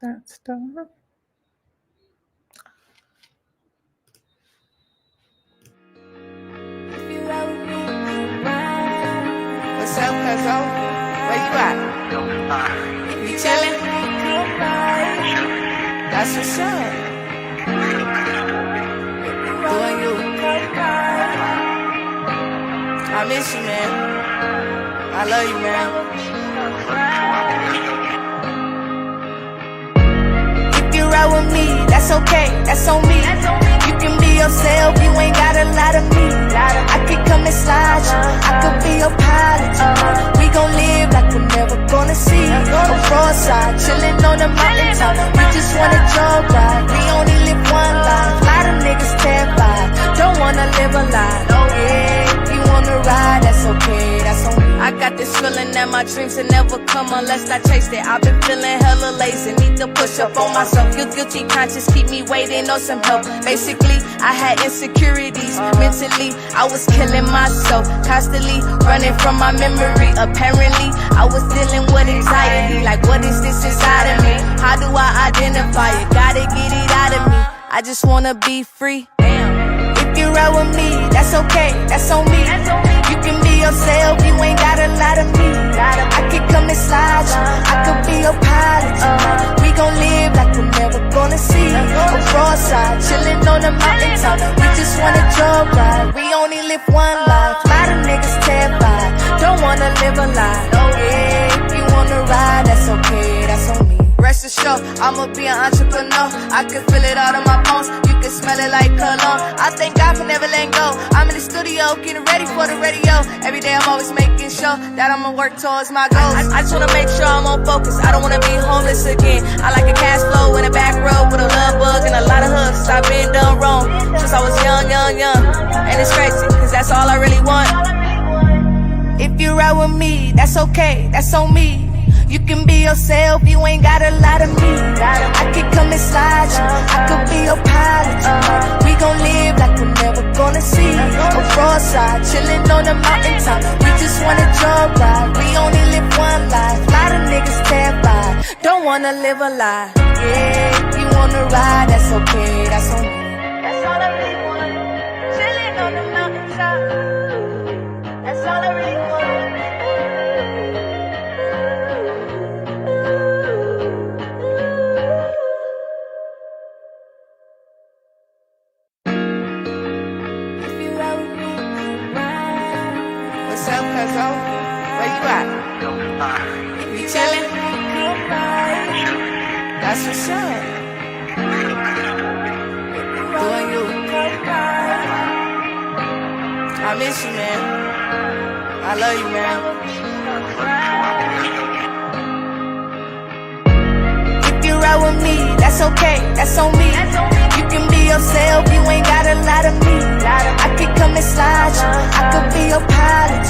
that stuff. What's up, cuzzo? Where you at? You chillin'? That's what's up. Doing you. I miss you, man. I love you, man. If you ride with me, that's okay, that's on me. You can be yourself, you ain't got a lot of me. I could come and slide you, I could be your pilot. We gon' live like we're never gonna see. On broadside, chillin' on the mountaintop. We just wanna jog ride, we only live one life. Lot of niggas terrified, don't wanna live a lie. Oh yeah, if you wanna ride, that's okay, that's on me. I got this feeling that my dreams will never come unless I chase it. I've been feeling hella lazy, need to push up on myself. Feel guilty conscious, keep me waiting on some help. Basically, I had insecurities. Mentally, I was killing myself, constantly running from my memory. Apparently, I was dealing with anxiety. Like, what is this inside of me? How do I identify it? Gotta get it out of me. I just wanna be free. If you ride with me, that's okay, that's on me. You can be yourself, you ain't got a lot of me. I could come and slide you, I could be your pilot. We gon' live like we're never gonna see. On broadside, chillin' on the mountaintop. We just wanna jog ride, we only live one life. Lot of niggas terrified, don't wanna live a lie. Oh yeah, if you wanna ride, that's okay, that's on me. Rest assured, I'ma be an entrepreneur. I can feel it out of my bones, you can smell it like cologne. I thank God for never letting go. I'm in the studio, getting ready for the radio. Every day I'm always making sure that I'ma work towards my goals. I just wanna make sure I'm on focus, I don't wanna be homeless again. I like a cash flow in a back row with a love bug and a lot of hugs. I've been done wrong since I was young. And it's crazy, cause that's all I really want. If you ride with me, that's okay, that's on me. You can be yourself, you ain't got a lot of me. I could come and slide you, I could be your pilot. We gon' live like we're never gonna see. On broadside, chillin' on the mountaintop. We just wanna jog ride, we only live one life. Lot of niggas terrified, don't wanna live a lie. Yeah, if you wanna ride, that's okay, that's on me. That's all I really want, chillin' on the mountaintop. That's all I really want. What's up, cuzzo? Where you at? You chillin'? That's what's up. Doing you. I miss you, man. I love you, man. If you ride with me, that's okay, that's on me. You can be yourself, you ain't got a lot of me. I could come and slide you, I could be your pilot.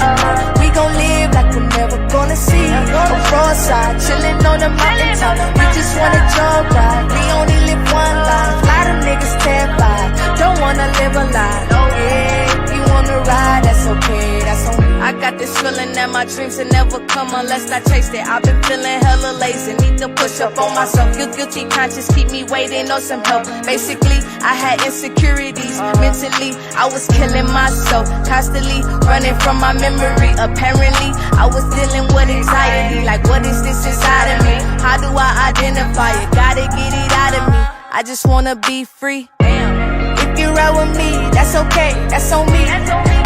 We gon' live like we're never gonna see. On broadside, chillin' on the mountaintop. We just wanna jog ride, we only live one life. Lot of niggas terrified, don't wanna live a lie. Oh yeah, if you wanna ride, that's okay, that's on me. I got this feeling that my dreams will never come unless I chase it. I've been feeling hella lazy, need to push up on myself. Feel guilty conscious, keep me waiting on some help. Basically, I had insecurities. Mentally, I was killing myself, constantly running from my memory. Apparently, I was dealing with anxiety. Like, what is this inside of me? How do I identify it? Gotta get it out of me. I just wanna be free. If you ride with me, that's okay, that's on me.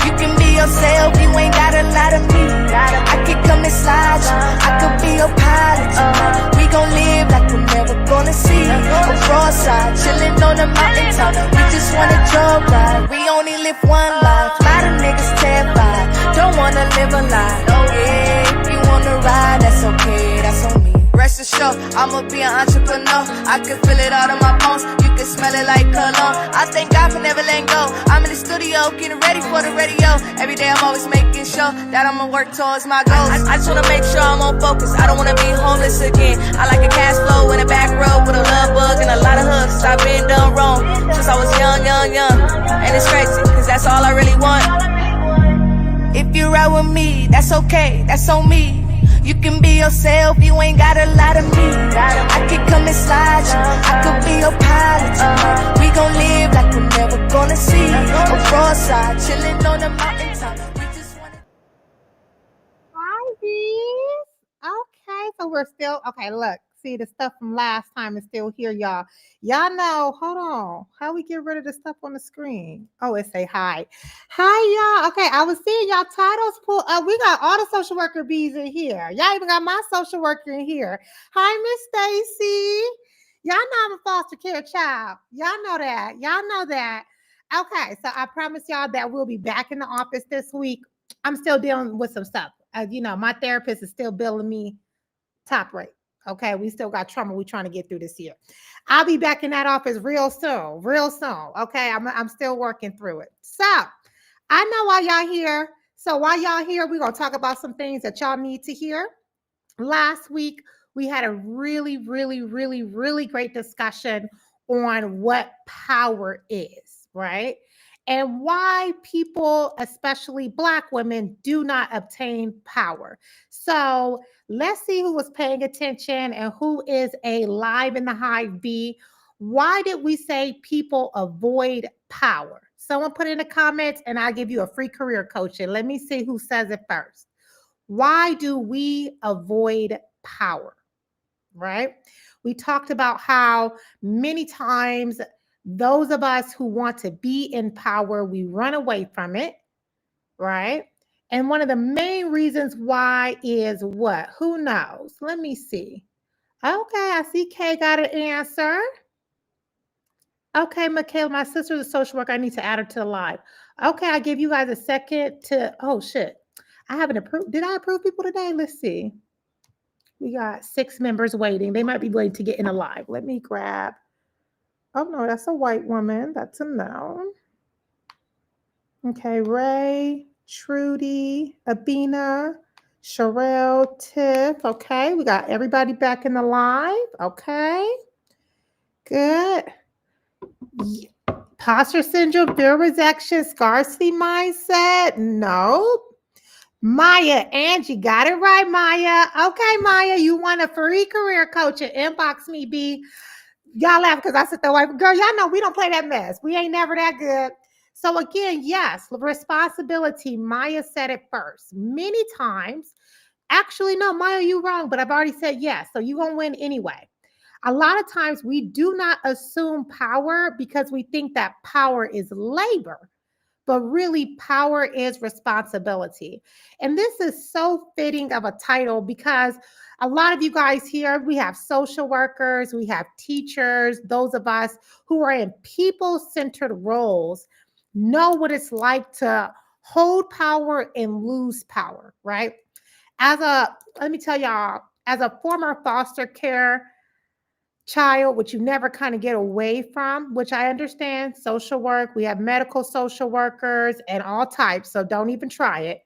You can be yourself, you ain't got a lot of me. I could come and slide you, I could be your pilot. We gon' live like we're never gonna see. On broadside, chillin' on the mountaintop. We just wanna jog ride, we only live one life. Lot of niggas terrified, don't wanna live a lie. Oh yeah, if you wanna ride, that's okay, that's on me. Rest assured, I'ma be an entrepreneur. I can feel it out of my bones, you can smell it like cologne. I thank God for never letting go. I'm in the studio, getting ready for the radio. Every day I'm always making sure that I'ma work towards my goals. I just wanna make sure I'm on focus, I don't wanna be homeless again. I like a cash flow in a back row with a love bug and a lot of hugs. I've been done wrong since I was young. And it's crazy, cause that's all I really want. If you ride with me, that's okay, that's on me. You can be yourself, you ain't got a lot of me. I could come and slide you, I could be your pilot. We gon' live like we're never gonna see. A broadside, chillin' on the mountaintop. We just wanna. Hi, Bees. Okay, so we're still okay. Look, see the stuff from last time is still here, y'all. Y'all know. Hold on, how we get rid of the stuff on the screen? Oh, it say hi. Hi, y'all. Okay, I was seeing y'all titles pull up. We got all the social worker bees in here. Y'all even got my social worker in here. Hi, Miss Stacy. Y'all know I'm a foster care child. Y'all know that. Y'all know that. Okay, so I promise y'all that we'll be back in the office this week. I'm still dealing with some stuff. My therapist is still billing me top rate. Okay, we still got trauma we're trying to get through this year. I'll be back in that office real soon, real soon. Okay, I'm still working through it. So I know why y'all here. So while y'all here, we're gonna talk about some things that y'all need to hear. Last week we had a really, really, really, really great discussion on what power is, right? And why people, especially Black women, do not obtain power. So let's see who was paying attention and who is a live in the Hive bee. Why did we say people avoid power? Someone put in the comments and I'll give you a free career coaching. Let me see who says it first. Why do we avoid power? Right? We talked about how many times those of us who want to be in power, we run away from it, right? And one of the main reasons why is what? Who knows? Let me see. Okay, I see Kay got an answer. Okay, Michaela, my sister's a social worker. I need to add her to the live. Okay, I'll give you guys a second to, oh shit. I haven't approved. Did I approve people today? Let's see. We got 6 members waiting. They might be waiting to get in a live. Let me grab. Oh no, that's a white woman. That's a no. Okay, Ray, Trudy, Abina, Sherelle, Tiff. Okay, we got everybody back in the live. Okay, good. Imposter syndrome, fear rejection, scarcity mindset. Nope. Maya, Angie got it right, Maya. Okay, Maya, you want a free career coach and inbox me, B. Y'all laugh because I said that white girl. Y'all know we don't play that mess. We ain't never that good. So again, yes, responsibility. Maya said it first. Many times, actually, no, Maya, you wrong, but I've already said yes. So you're gonna win anyway. A lot of times we do not assume power because we think that power is labor, but really power is responsibility. And this is so fitting of a title because a lot of you guys here, we have social workers, we have teachers, those of us who are in people-centered roles know what it's like to hold power and lose power, right? Let me tell y'all, as a former foster care child, which you never kind of get away from, which I understand, social work, we have medical social workers and all types, so don't even try it.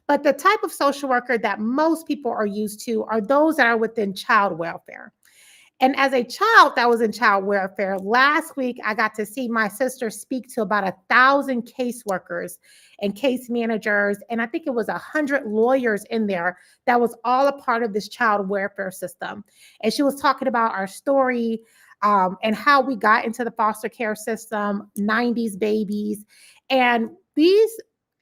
But the type of social worker that most people are used to are those that are within child welfare. And as a child that was in child welfare, last week I got to see my sister speak to about 1,000 caseworkers and case managers. And I think it was 100 lawyers in there that was all a part of this child welfare system. And she was talking about our story and how we got into the foster care system, 90s babies. And these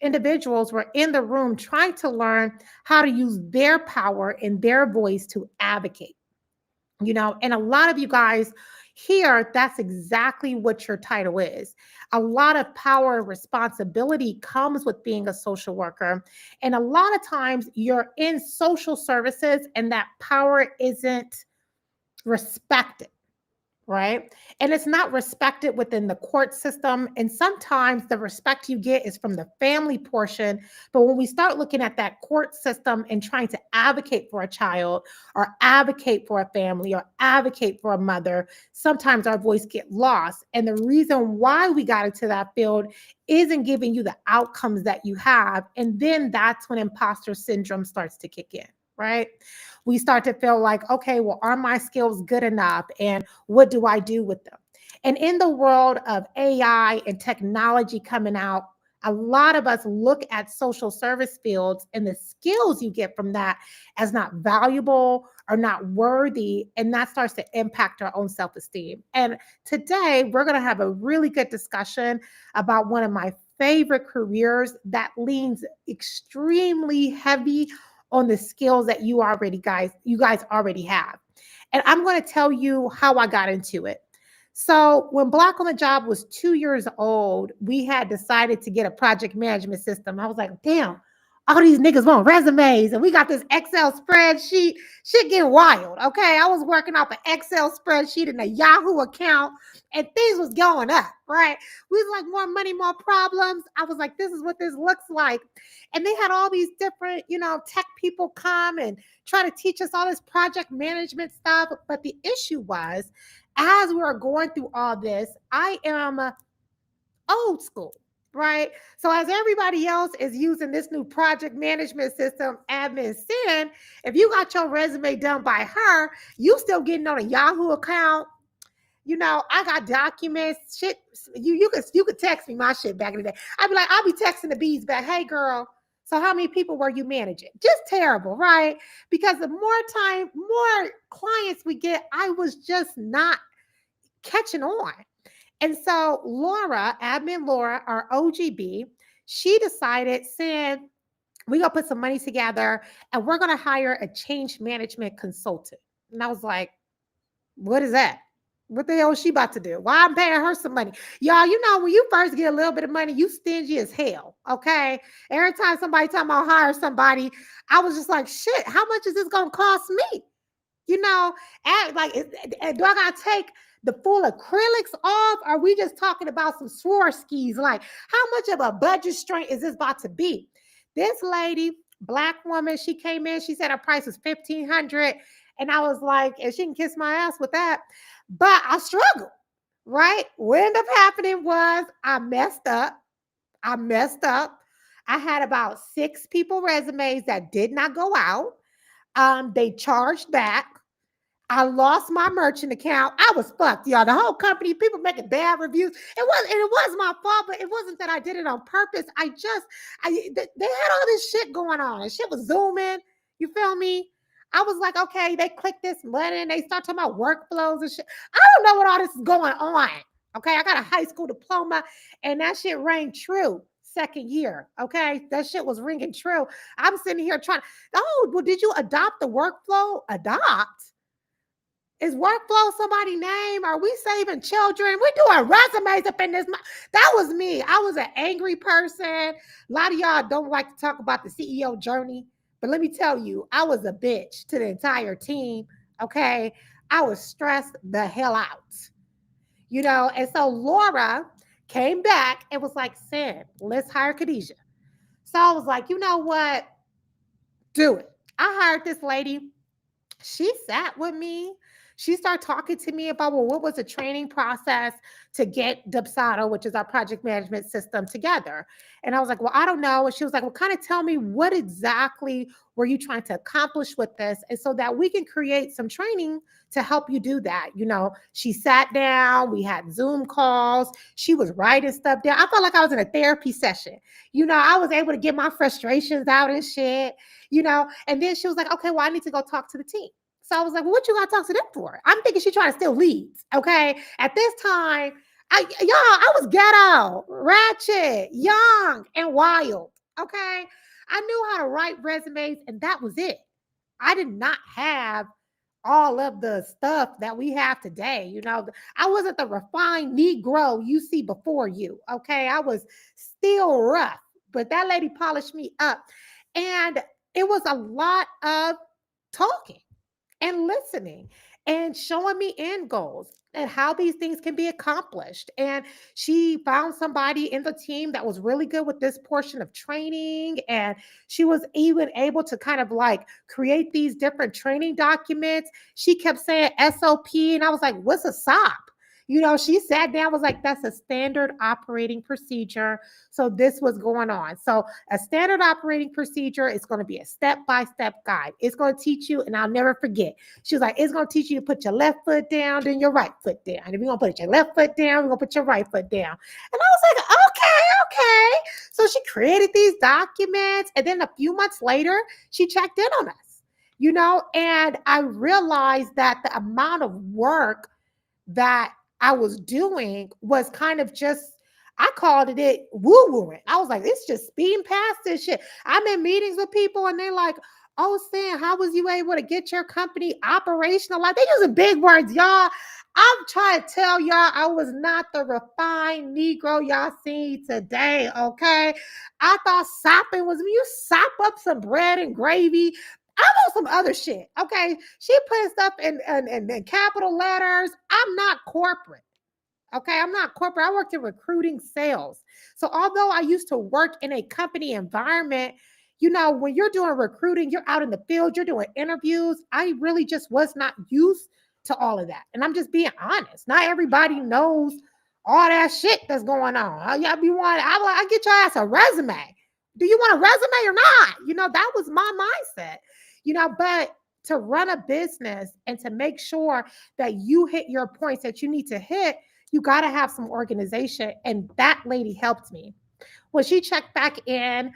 individuals were in the room trying to learn how to use their power and their voice to advocate. And a lot of you guys here, that's exactly what your title is. A lot of power and responsibility comes with being a social worker. And a lot of times you're in social services and that power isn't respected. Right. And it's not respected within the court system. And sometimes the respect you get is from the family portion. But when we start looking at that court system and trying to advocate for a child or advocate for a family or advocate for a mother, sometimes our voice gets lost. And the reason why we got into that field isn't giving you the outcomes that you have. And then that's when imposter syndrome starts to kick in. Right? We start to feel like, okay, well, are my skills good enough? And what do I do with them? And in the world of AI and technology coming out, A lot of us look at social service fields and the skills you get from that as not valuable or not worthy. And that starts to impact our own self esteem. And today, we're going to have a really good discussion about one of my favorite careers that leans extremely heavy on the skills that you guys already have. And I'm going to tell you how I got into it. So, when Black on the Job was 2 years old, we had decided to get a project management system. I was like, damn, all these niggas want resumes, and we got this Excel spreadsheet. Shit getting wild. Okay. I was working off an Excel spreadsheet in a Yahoo account, and things was going up, right? We was like, more money, more problems. I was like, this is what this looks like. And they had all these different, tech people come and try to teach us all this project management stuff. But the issue was, as we were going through all this, I am old school, right? So as everybody else is using this new project management system, Admin Sin, if you got your resume done by her, you still getting on a Yahoo account. I got documents, shit. You could text me my shit back in the day. I'll be texting the bees back. Hey girl, so how many people were you managing? Just terrible, right? Because the more clients we get, I was just not catching on. And so Laura, admin Laura, our OGB, she decided, saying, we're going to put some money together and we're going to hire a change management consultant. And I was like, what is that? What the hell is she about to do? Why I'm paying her some money? Y'all, when you first get a little bit of money, you stingy as hell. Okay. Every time somebody tell me I'll hire somebody, I was just like, shit, how much is this going to cost me? Do I got to take the full acrylics off? Are we just talking about some Swarovskis? Like, how much of a budget strain is this about to be? This lady, Black woman, she came in, she said her price was $1,500. And I was like, and she can kiss my ass with that. But I struggled, right? What ended up happening was I messed up. I had about 6 people resumes that did not go out. They charged back. I lost my merchant account. I was fucked, y'all. The whole company, people making bad reviews. It was my fault, but it wasn't that I did it on purpose. They had all this shit going on, and shit was zooming. You feel me? I was like, okay, they click this button and they start talking about workflows and shit. I don't know what all this is going on. Okay, I got a high school diploma, and that shit rang true. Second year, okay, that shit was ringing true. I'm sitting here trying. Oh, well, did you adopt the workflow? Adopt? Is workflow somebody's name? Are we saving children? We're doing resumes up in this. That was me. I was an angry person. A lot of y'all don't like to talk about the CEO journey, but let me tell you, I was a bitch to the entire team. Okay. I was stressed the hell out, and so Laura came back and was like, Sam, let's hire Khadijah. So I was like, you know what? Do it. I hired this lady. She sat with me. She started talking to me about, well, what was the training process to get Dubsado, which is our project management system, together? And I was like, well, I don't know. And she was like, well, kind of tell me, what exactly were you trying to accomplish with this? And so that we can create some training to help you do that. She sat down, we had Zoom calls. She was writing stuff down. I felt like I was in a therapy session. I was able to get my frustrations out and shit, and then she was like, okay, well, I need to go talk to the team. So I was like, well, what you got to talk to them for? I'm thinking she's trying to steal leads. Okay. At this time, I was ghetto, ratchet, young, and wild. Okay. I knew how to write resumes, and that was it. I did not have all of the stuff that we have today. I wasn't the refined Negro you see before you. Okay. I was still rough, but that lady polished me up. And it was a lot of talking and listening and showing me end goals and how these things can be accomplished. And she found somebody in the team that was really good with this portion of training. And she was even able to kind of like create these different training documents. She kept saying SOP. And I was like, what's a SOP? She sat down, was like, that's a standard operating procedure. So this was going on. So a standard operating procedure is going to be a step-by-step guide. It's going to teach you, and I'll never forget. She was like, it's going to teach you to put your left foot down, then your right foot down. And if you're going to put your left foot down, we're going to put your right foot down. And I was like, okay. So she created these documents. And then a few months later, she checked in on us, and I realized that the amount of work that I was doing was kind of just, I called it woo wooing. I was like, it's just speeding past this shit. I'm in meetings with people and they're like, oh, Sam, how was you able to get your company operational? Like, they using big words, y'all. I'm trying to tell y'all I was not the refined Negro y'all see today, okay? I thought sopping was when you sop up some bread and gravy. I want some other shit. Okay. She put stuff in capital letters. I'm not corporate. Okay. I'm not corporate. I worked in recruiting sales. So although I used to work in a company environment, when you're doing recruiting, you're out in the field, you're doing interviews. I really just was not used to all of that. And I'm just being honest. Not everybody knows all that shit that's going on. Y'all be wanting, I get your ass a resume. Do you want a resume or not? That was my mindset, but to run a business and to make sure that you hit your points that you need to hit, you got to have some organization. And that lady helped me. When she checked back in,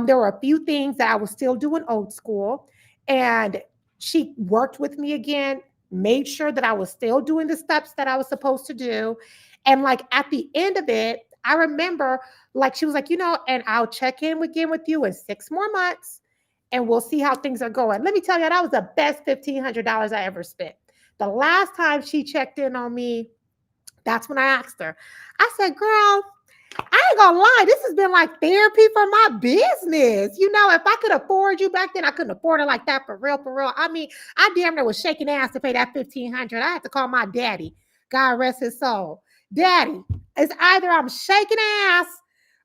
there were a few things that I was still doing old school. And she worked with me again, made sure that I was still doing the steps that I was supposed to do. And like at the end of it, I remember like she was like, and I'll check in again with you in 6 more months and we'll see how things are going. Let me tell you, that was the best $1,500 I ever spent. The last time she checked in on me, that's when I asked her. I said, girl, I ain't gonna lie, this has been like therapy for my business. If I could afford you back then, I couldn't afford it like that for real, for real. I mean, I damn near was shaking ass to pay that 1,500. I had to call my daddy. God rest his soul. Daddy, it's either I'm shaking ass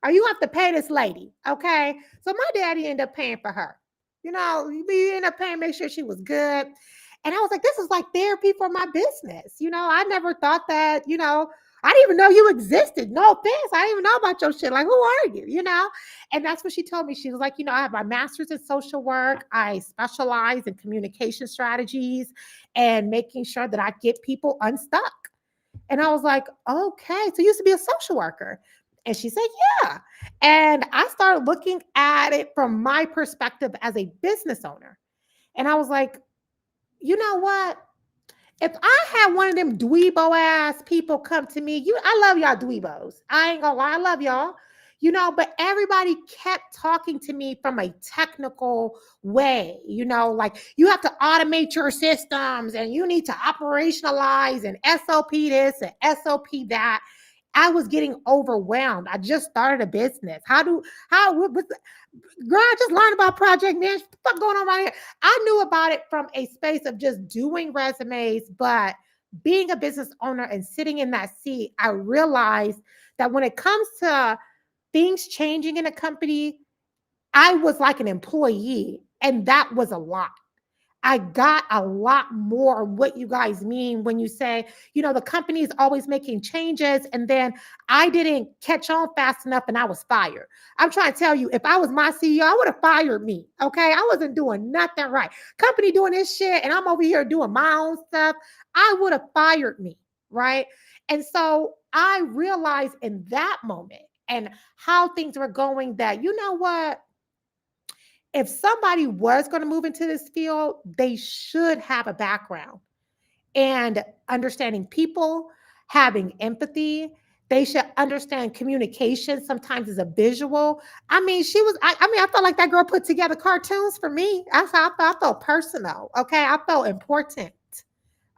or you have to pay this lady. Okay. So my daddy ended up paying for her. We ended up paying, make sure she was good. And I was like, this is like therapy for my business. I never thought that, I didn't even know you existed. No offense. I didn't even know about your shit. Like, who are you? And that's what she told me. She was like, I have my master's in social work. I specialize in communication strategies and making sure that I get people unstuck. And I was like, okay. So you used to be a social worker. And she said, yeah. And I started looking at it from my perspective as a business owner. And I was like, you know what? If I had one of them dweebo ass people come to me, I love y'all dweebos. I ain't gonna lie, I love y'all. But everybody kept talking to me from a technical way, like you have to automate your systems and you need to operationalize and SOP this and SOP that. I was getting overwhelmed. I just started a business. Girl, I just learned about project management. What the fuck going on right here? I knew about it from a space of just doing resumes, but being a business owner and sitting in that seat, I realized that when it comes to things changing in a company, I was like an employee, and that was a lot. I got a lot more what you guys mean when you say, the company is always making changes. And then I didn't catch on fast enough and I was fired. I'm trying to tell you, if I was my CEO, I would have fired me. Okay. I wasn't doing nothing right. Company doing this shit and I'm over here doing my own stuff. I would have fired me. Right. And so I realized in that moment and how things were going that, you know what? If somebody was going to move into this field, they should have a background and understanding people, having empathy. They should understand communication sometimes is a visual. I mean, I felt like that girl put together cartoons for me. That's how I felt. I felt personal. Okay. I felt important.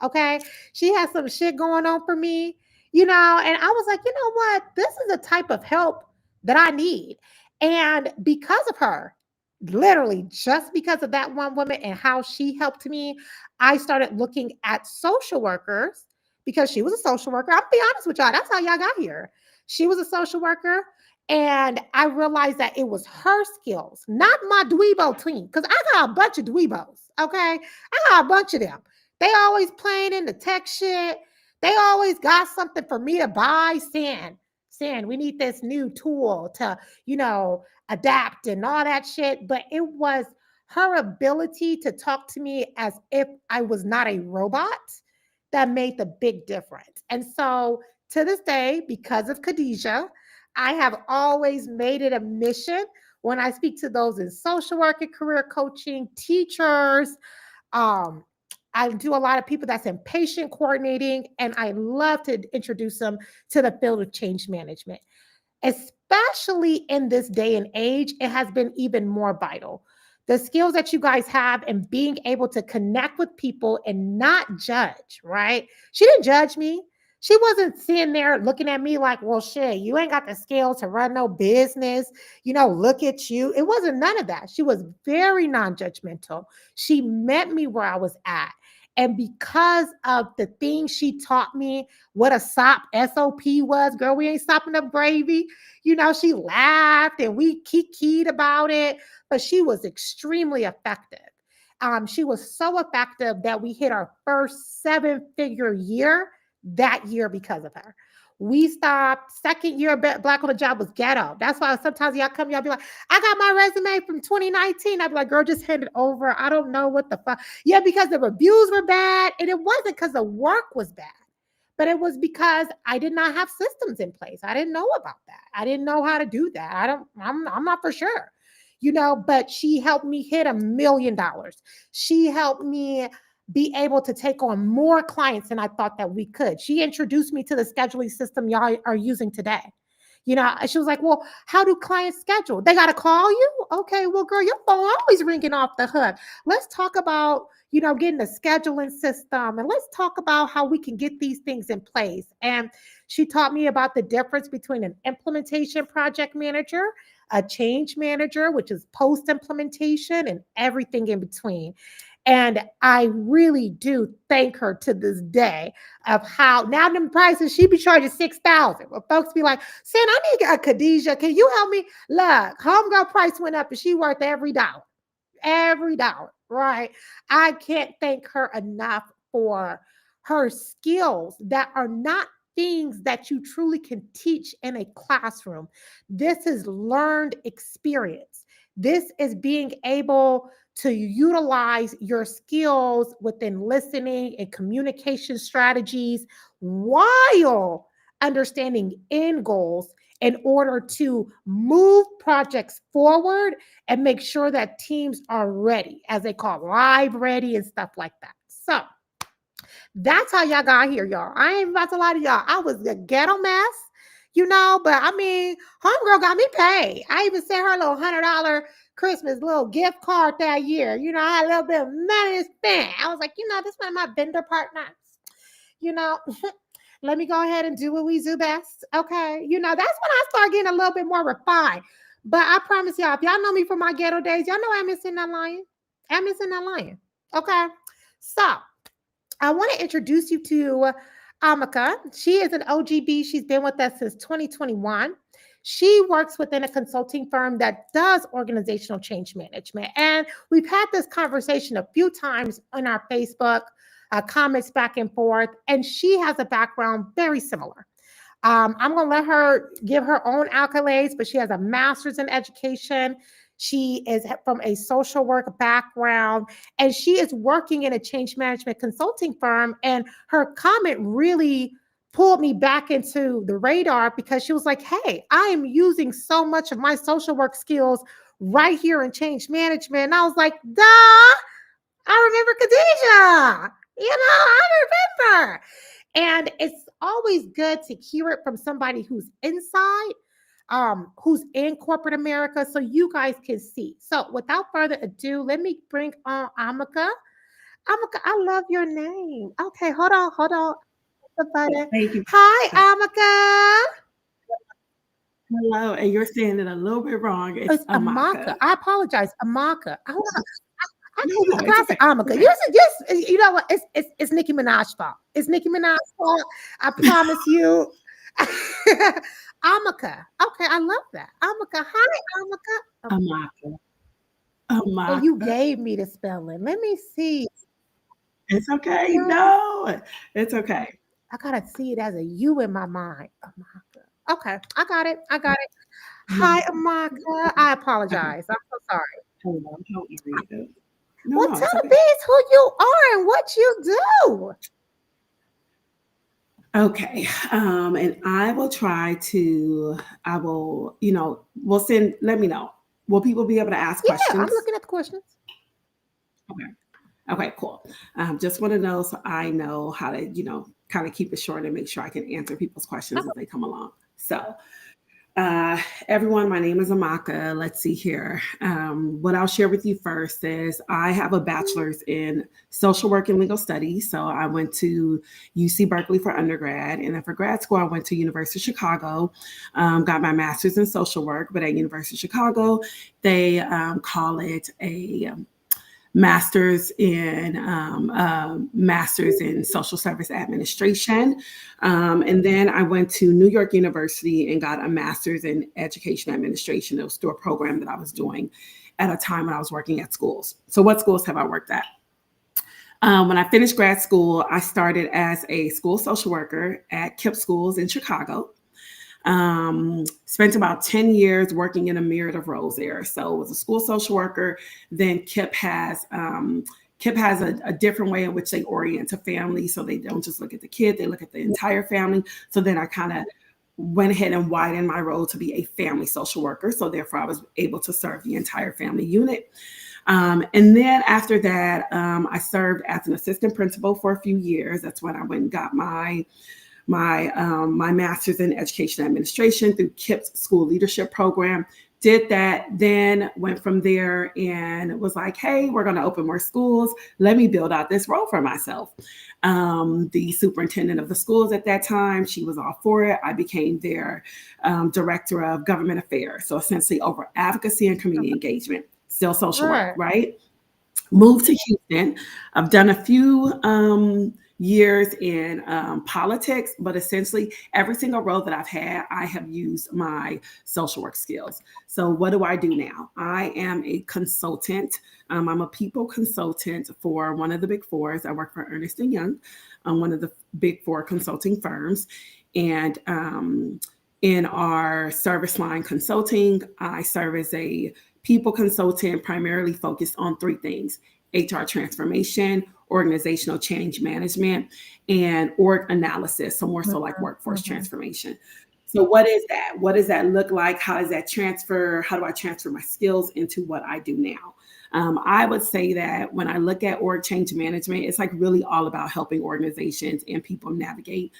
Okay. She had some shit going on for me, and I was like, you know what? This is the type of help that I need. And because of her, literally just because of that one woman and how she helped me, I started looking at social workers because she was a social worker. I'll be honest with y'all. That's how y'all got here. She was a social worker. And I realized that it was her skills, not my dweebo team. Because I got a bunch of dweebos. Okay. I got a bunch of them. They always playing in the tech shit. They always got something for me to buy. Saying we need this new tool to, adapt and all that shit. But it was her ability to talk to me as if I was not a robot that made the big difference. And so to this day, because of Khadijah, I have always made it a mission when I speak to those in social work and career coaching, teachers. Um, I do a lot of people that's in patient coordinating, and I love to introduce them to the field of change management. Especially in this day and age, it has been even more vital. The skills that you guys have and being able to connect with people and not judge, right? She didn't judge me. She wasn't sitting there looking at me like, well, shit, you ain't got the skills to run no business. Look at you. It wasn't none of that. She was very non judgmental. She met me where I was at. And because of the things she taught me, what a SOP was, girl, we ain't stopping up gravy. She laughed and we kikied about it, but she was extremely effective. She was so effective that we hit our first 7-figure year that year because of her. We stopped. Second year Black on the Job was ghetto. That's why sometimes y'all come, y'all be like, I got my resume from 2019. I'd be like, girl, just hand it over. I don't know what the fuck. Yeah, because the reviews were bad. And it wasn't because the work was bad, but it was because I did not have systems in place. I didn't know about that. I didn't know how to do that. I'm not for sure. But she helped me hit $1 million. She helped me be able to take on more clients than I thought that we could. She introduced me to the scheduling system y'all are using today. She was like, well, how do clients schedule? They got to call you? Okay, well, girl, your phone always ringing off the hook. Let's talk about, getting the scheduling system, and let's talk about how we can get these things in place. And she taught me about the difference between an implementation project manager, a change manager, which is post implementation, and everything in between. And I really do thank her to this day of how now the prices she be charging 6,000. Well, folks be like, Sin, I need a Khadijah. Can you help me? Look, homegirl price went up and she worth every dollar, right? I can't thank her enough for her skills that are not things that you truly can teach in a classroom. This is learned experience. This is being able to utilize your skills within listening and communication strategies while understanding end goals in order to move projects forward and make sure that teams are ready, as they call live ready and stuff like that. So that's how y'all got here, y'all. I ain't about to lie to y'all. I was a ghetto mess, but I mean, homegirl got me paid. I even sent her a little $100 Christmas little gift card that year. I had a little bit of money to spend. I was like, this is one of my vendor partners. You know, let me go ahead and do what we do best. Okay. That's when I start getting a little bit more refined. But I promise y'all, if y'all know me from my ghetto days, y'all know I'm missing that lying. I'm missing that lying. Okay. So I want to introduce you to Amika. She is an OGB. She's been with us since 2021. She works within a consulting firm that does organizational change management. And we've had this conversation a few times on our Facebook comments back and forth. And she has a background very similar. I'm going to let her give her own accolades, but she has a master's in education. She is from a social work background, and she is working in a change management consulting firm. And her comment really pulled me back into the radar because she was like, hey, I am using so much of my social work skills right here in change management. And I was like, duh, I remember Khadijah. I remember. And it's always good to hear it from somebody who's inside, who's in corporate America, so you guys can see. So without further ado, let me bring on Amika. Amika, I love your name. Okay, hold on. Thank you. Hi, Amika. Hello, and you're saying it a little bit wrong. It's Amaka. I apologize, Amaka. I No, classic okay. Amika. Okay. Just you know what? It's Nicki Minaj's fault. It's Nicki Minaj's fault. I promise you. Amika. Okay, I love that. Amika. Hi, Amika. Amaka. And you Amaka. gave me the spelling. Let me see. It's okay. No, No, it's okay. I gotta see it as a U in my mind. Amaka. Okay, I got it. Hi, Amaka. I Okay. apologize. I'm so sorry. Hold on. How you read this? No, Well, it's tell okay. these who you are and what you do. Okay. And I will try to, I will, we'll send, let me know. Will people be able to ask Yeah, I'm questions? looking at the questions. Okay. Okay, cool. Just want to know so I know how to, kind of keep it short and make sure I can answer people's questions as they come along. So, Uh, everyone, my name is Amaka. Let's see here. What I'll share with you first is I have a bachelor's in social work and legal studies. So I went to UC Berkeley for undergrad, and then for grad school, I went to University of Chicago. Got my master's in social work, but at University of Chicago, they call it a master's in social service administration, and then I went to New York University and got a master's in education administration. It was through a program that I was doing at a time when I was working at schools. So, what schools have I worked at? When I finished grad school, I started as a school social worker at KIPP schools in Chicago. Spent about 10 years working in a myriad of roles there. So was a school social worker. Then KIPP has a different way in which they orient a family. So they don't just look at the kid, they look at the entire family. So then I kind of went ahead and widened my role to be a family social worker. So therefore I was able to serve the entire family unit. And then after that, I served as an assistant principal for a few years. That's when I went and got my master's in education administration through KIPP's school leadership program. Did that, then went from there and was like, hey, we're going to open more schools. Let me build out this role for myself. The superintendent of the schools at that time, she was all for it. I became their director of government affairs. So essentially over advocacy and community engagement, still social work, Right. right? Moved to Houston. I've done a few years in politics, but essentially every single role that I've had, I have used my social work skills. So what do I do now? I am a consultant. I'm a people consultant for one of the big fours. I work for Ernst & Young, one of the big four consulting firms. And in our service line consulting, I serve as a people consultant primarily focused on three things: HR transformation, organizational change management, and org analysis. So more so like workforce transformation. So what is that? What does that look like? How does that transfer? How do I transfer my skills into what I do now? I would say that when I look at org change management, it's like really all about helping organizations and people navigate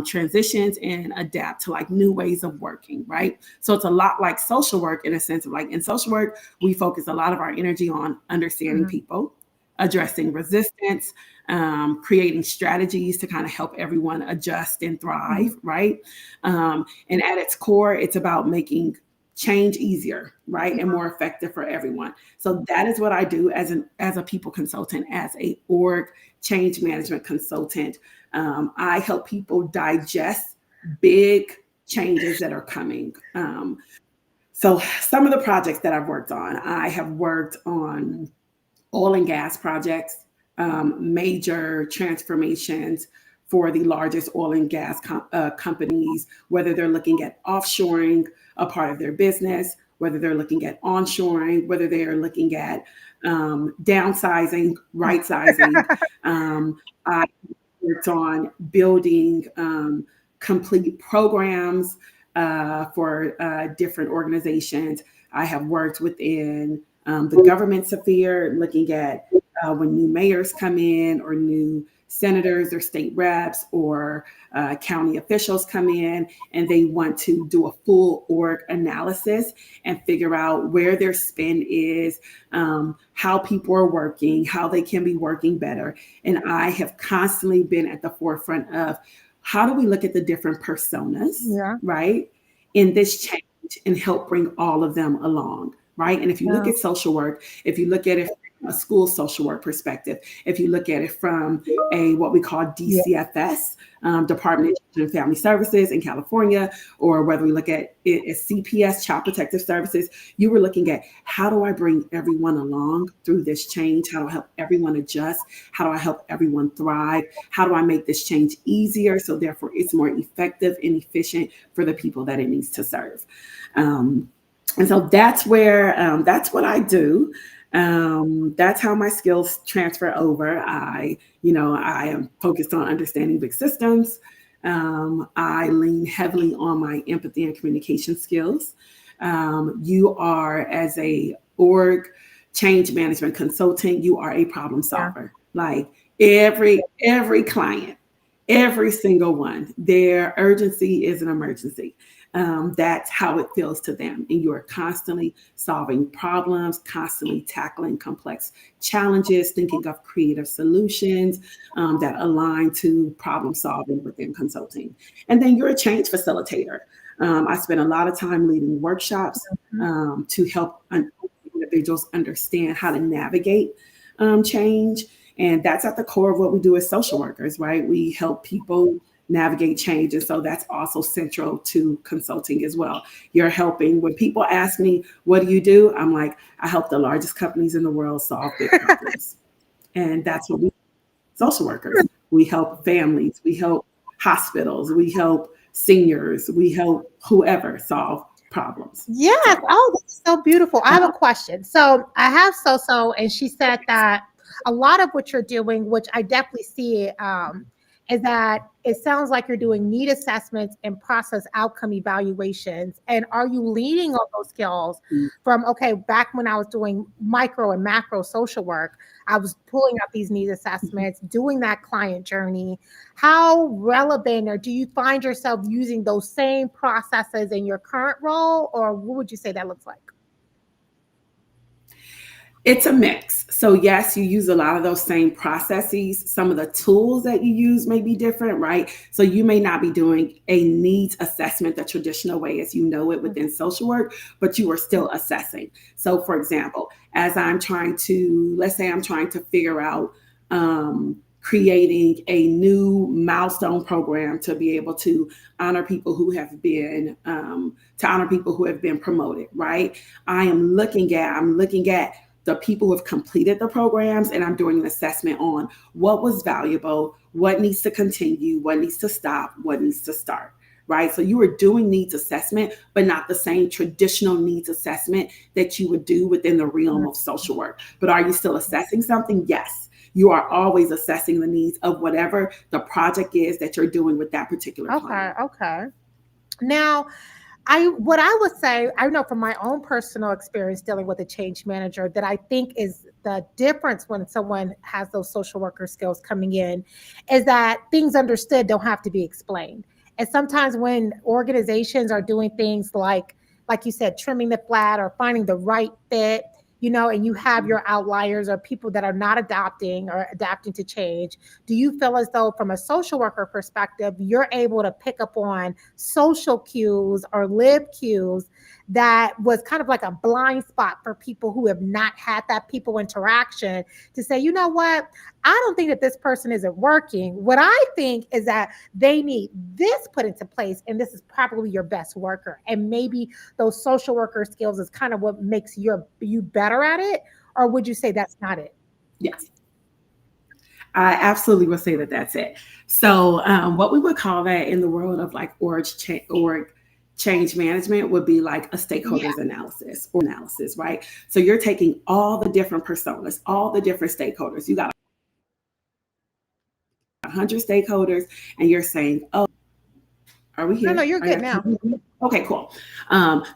transitions and adapt to like new ways of working, right? So it's a lot like social work in a sense of like in social work, we focus a lot of our energy on understanding people, addressing resistance, creating strategies to kind of help everyone adjust and thrive, right? And at its core, it's about making change easier, right, and more effective for everyone. So that is what I do as a people consultant, as a org change management consultant. I help people digest big changes that are coming. So some of the projects that I've worked on, I have worked on oil and gas projects, major transformations for the largest oil and gas companies, whether they're looking at offshoring a part of their business, whether they're looking at onshoring, whether they are looking at downsizing, right sizing. I worked on building complete programs for different organizations. I have worked within the government sphere, looking at when new mayors come in, or new senators or state reps or county officials come in, and they want to do a full org analysis and figure out where their spend is, how people are working, how they can be working better. And I have constantly been at the forefront of how do we look at the different personas, right, in this change and help bring all of them along, right? And if you look at social work, if you look at it from a school social work perspective, if you look at it from a what we call DCFS, Department of Children and Family Services in California, or whether we look at it as CPS, Child Protective Services, you were looking at how do I bring everyone along through this change? How do I help everyone adjust? How do I help everyone thrive? How do I make this change easier so therefore it's more effective and efficient for the people that it needs to serve? And so that's what I do. That's how my skills transfer over. I am focused on understanding big systems, I lean heavily on my empathy and communication skills. You are, as a org change management consultant, you are a problem Yeah. solver. Like every client, every single one, their urgency is an emergency. That's how it feels to them. And you are constantly solving problems, constantly tackling complex challenges, thinking of creative solutions that align to problem solving within consulting. And then you're a change facilitator. I spend a lot of time leading workshops Mhm. to help individuals understand how to navigate change. And that's at the core of what we do as social workers, right? We help people navigate change. And so that's also central to consulting as well. You're helping, when people ask me, what do you do? I'm like, I help the largest companies in the world solve big problems. And that's what we, social workers, we help families, we help hospitals, we help seniors, we help whoever solve problems. Yes. So, Oh, that's so beautiful. I have a uh-huh. question. So I have so, and she said that a lot of what you're doing, which I definitely see, is that it sounds like you're doing need assessments and process outcome evaluations. And are you leaning on those skills from, okay, back when I was doing micro and macro social work, I was pulling up these need assessments, doing that client journey. How relevant, or do you find yourself using those same processes in your current role, or what would you say that looks like? It's a mix. So, yes, you use a lot of those same processes. Some of the tools that you use may be different, right? So, you may not be doing a needs assessment the traditional way as you know it within social work, but you are still assessing. So, for example, as I'm trying to, let's say I'm trying to figure out creating a new milestone program to be able to honor people who have been promoted, right? I'm looking at the people who have completed the programs, and I'm doing an assessment on what was valuable, what needs to continue, what needs to stop, what needs to start. Right. So you are doing needs assessment, but not the same traditional needs assessment that you would do within the realm of social work. But are you still assessing something? Yes. You are always assessing the needs of whatever the project is that you're doing with that particular Okay, client. okay. Now, what I would say, I know from my own personal experience dealing with a change manager, that I think is the difference when someone has those social worker skills coming in, is that things understood don't have to be explained. And sometimes when organizations are doing things like you said, trimming the flat or finding the right fit, and you have your outliers or people that are not adopting or adapting to change, do you feel as though from a social worker perspective, you're able to pick up on social cues or live cues that was kind of like a blind spot for people who have not had that people interaction, to say, you know what, I don't think that this person isn't working. What I think is that they need this put into place, and this is probably your best worker. And maybe those social worker skills is kind of what makes you better at it. Or would you say that's not it? Yes. I absolutely would say that that's it. So, what we would call that in the world of like org change management would be like a Yeah. stakeholders analysis, right? So, you're taking all the different personas, all the different stakeholders. You got 100 stakeholders, and you're saying, oh, are we No, no, here? you're Are you good guys now. hearing? Okay, cool.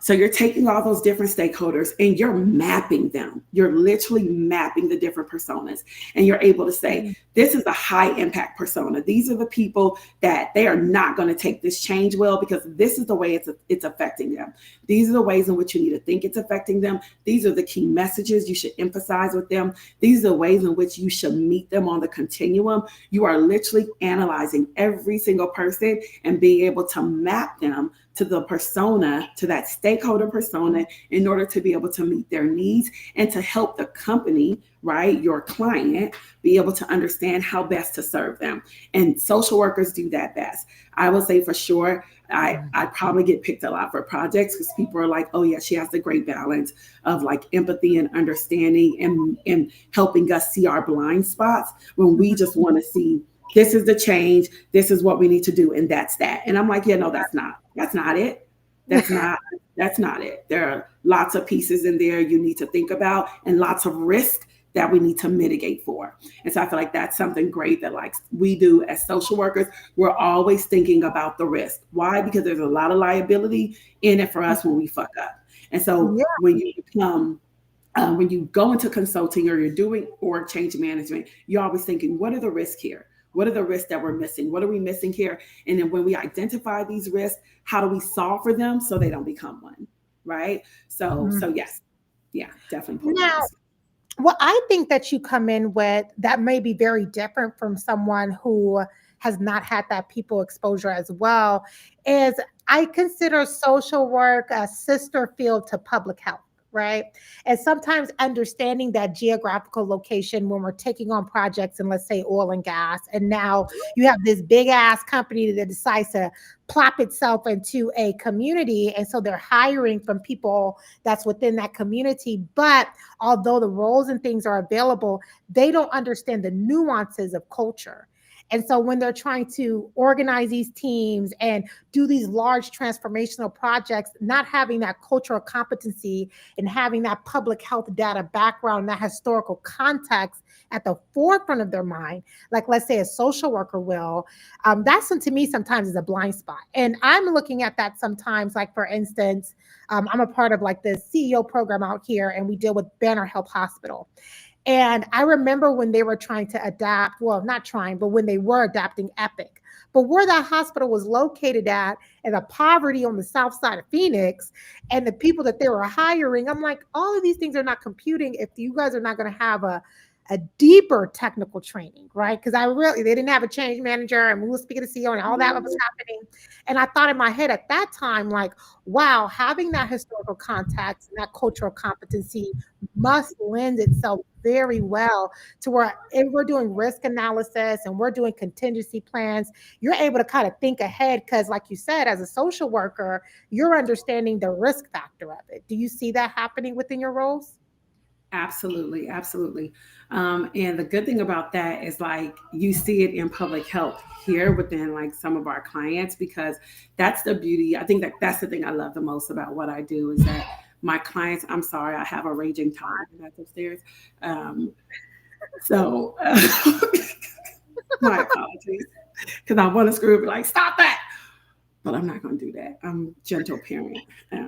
So you're taking all those different stakeholders and you're mapping them. You're literally mapping the different personas, and you're able to say, Mm. this is a high impact persona. These are the people that they are not going to take this change well because this is the way it's affecting them. These are the ways in which you need to think it's affecting them. These are the key messages you should emphasize with them. These are the ways in which you should meet them on the continuum. You are literally analyzing every single person and being able to map them to the persona, to that stakeholder persona, in order to be able to meet their needs and to help the company, right, your client, be able to understand how best to serve them. And social workers do that best. I would say for sure, I probably get picked a lot for projects because people are like, oh yeah, she has the great balance of like empathy and understanding and helping us see our blind spots when we just want to see this is the change, this is what we need to do, and that's that. And I'm like, yeah, no, that's not it. That's not it. There are lots of pieces in there you need to think about and lots of risk that we need to mitigate for. And so I feel like that's something great that like we do as social workers. We're always thinking about the risk. Why? Because there's a lot of liability in it for us when we fuck up. And so Yeah. when you go into consulting or you're doing org change management, you're always thinking, what are the risks here? What are the risks that we're missing? What are we missing here? And then when we identify these risks, how do we solve for them so they don't become one? Right. So Mhm. yes, yeah, definitely pulling Now, risk. what I think that you come in with that may be very different from someone who has not had that people exposure as well is I consider social work a sister field to public health, right? And sometimes understanding that geographical location when we're taking on projects in, let's say, oil and gas, and now you have this big ass company that decides to plop itself into a community. And so they're hiring from people that's within that community. But although the roles and things are available, they don't understand the nuances of culture. And so when they're trying to organize these teams and do these large transformational projects, not having that cultural competency and having that public health data background, that historical context at the forefront of their mind, like let's say a social worker will, that's to me sometimes is a blind spot. And I'm looking at that sometimes, like for instance, I'm a part of like the CEO program out here, and we deal with Banner Health Hospital. And I remember when they were trying to adapt, well, not trying, but when they were adapting Epic. But where that hospital was located at and the poverty on the south side of Phoenix and the people that they were hiring, I'm like, all of these things are not computing if you guys are not going to have a deeper technical training, right? Because they didn't have a change manager and we were speaking to CEO and all that was happening. And I thought in my head at that time, like, wow, having that historical context and that cultural competency must lend itself very well to where if we're doing risk analysis and we're doing contingency plans, you're able to kind of think ahead because, like you said, as a social worker, you're understanding the risk factor of it. Do you see that happening within your roles? Absolutely, absolutely. And the good thing about that is like you see it in public health here within like some of our clients because that's the beauty. I think that that's the thing I love the most about what I do is that my clients. I'm sorry, I have a raging toddler that's upstairs. Um, so my apologies because I want to screw up like stop that, but I'm not going to do that. I'm a gentle parent. Um,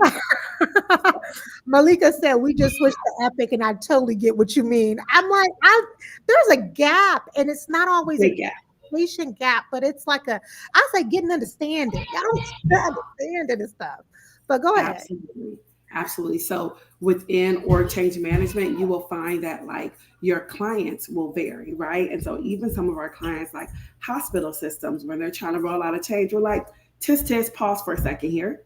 Malika said we just switched to Epic, and I totally get what you mean. I'm like, there's a gap, and it's not always a big patient gap, but it's like I say getting understanding. I don't understand it and stuff. But go ahead. Absolutely. Absolutely. So within org change management, you will find that like your clients will vary, right? And so even some of our clients, like hospital systems, when they're trying to roll out a change, we're like, tisk, pause for a second here.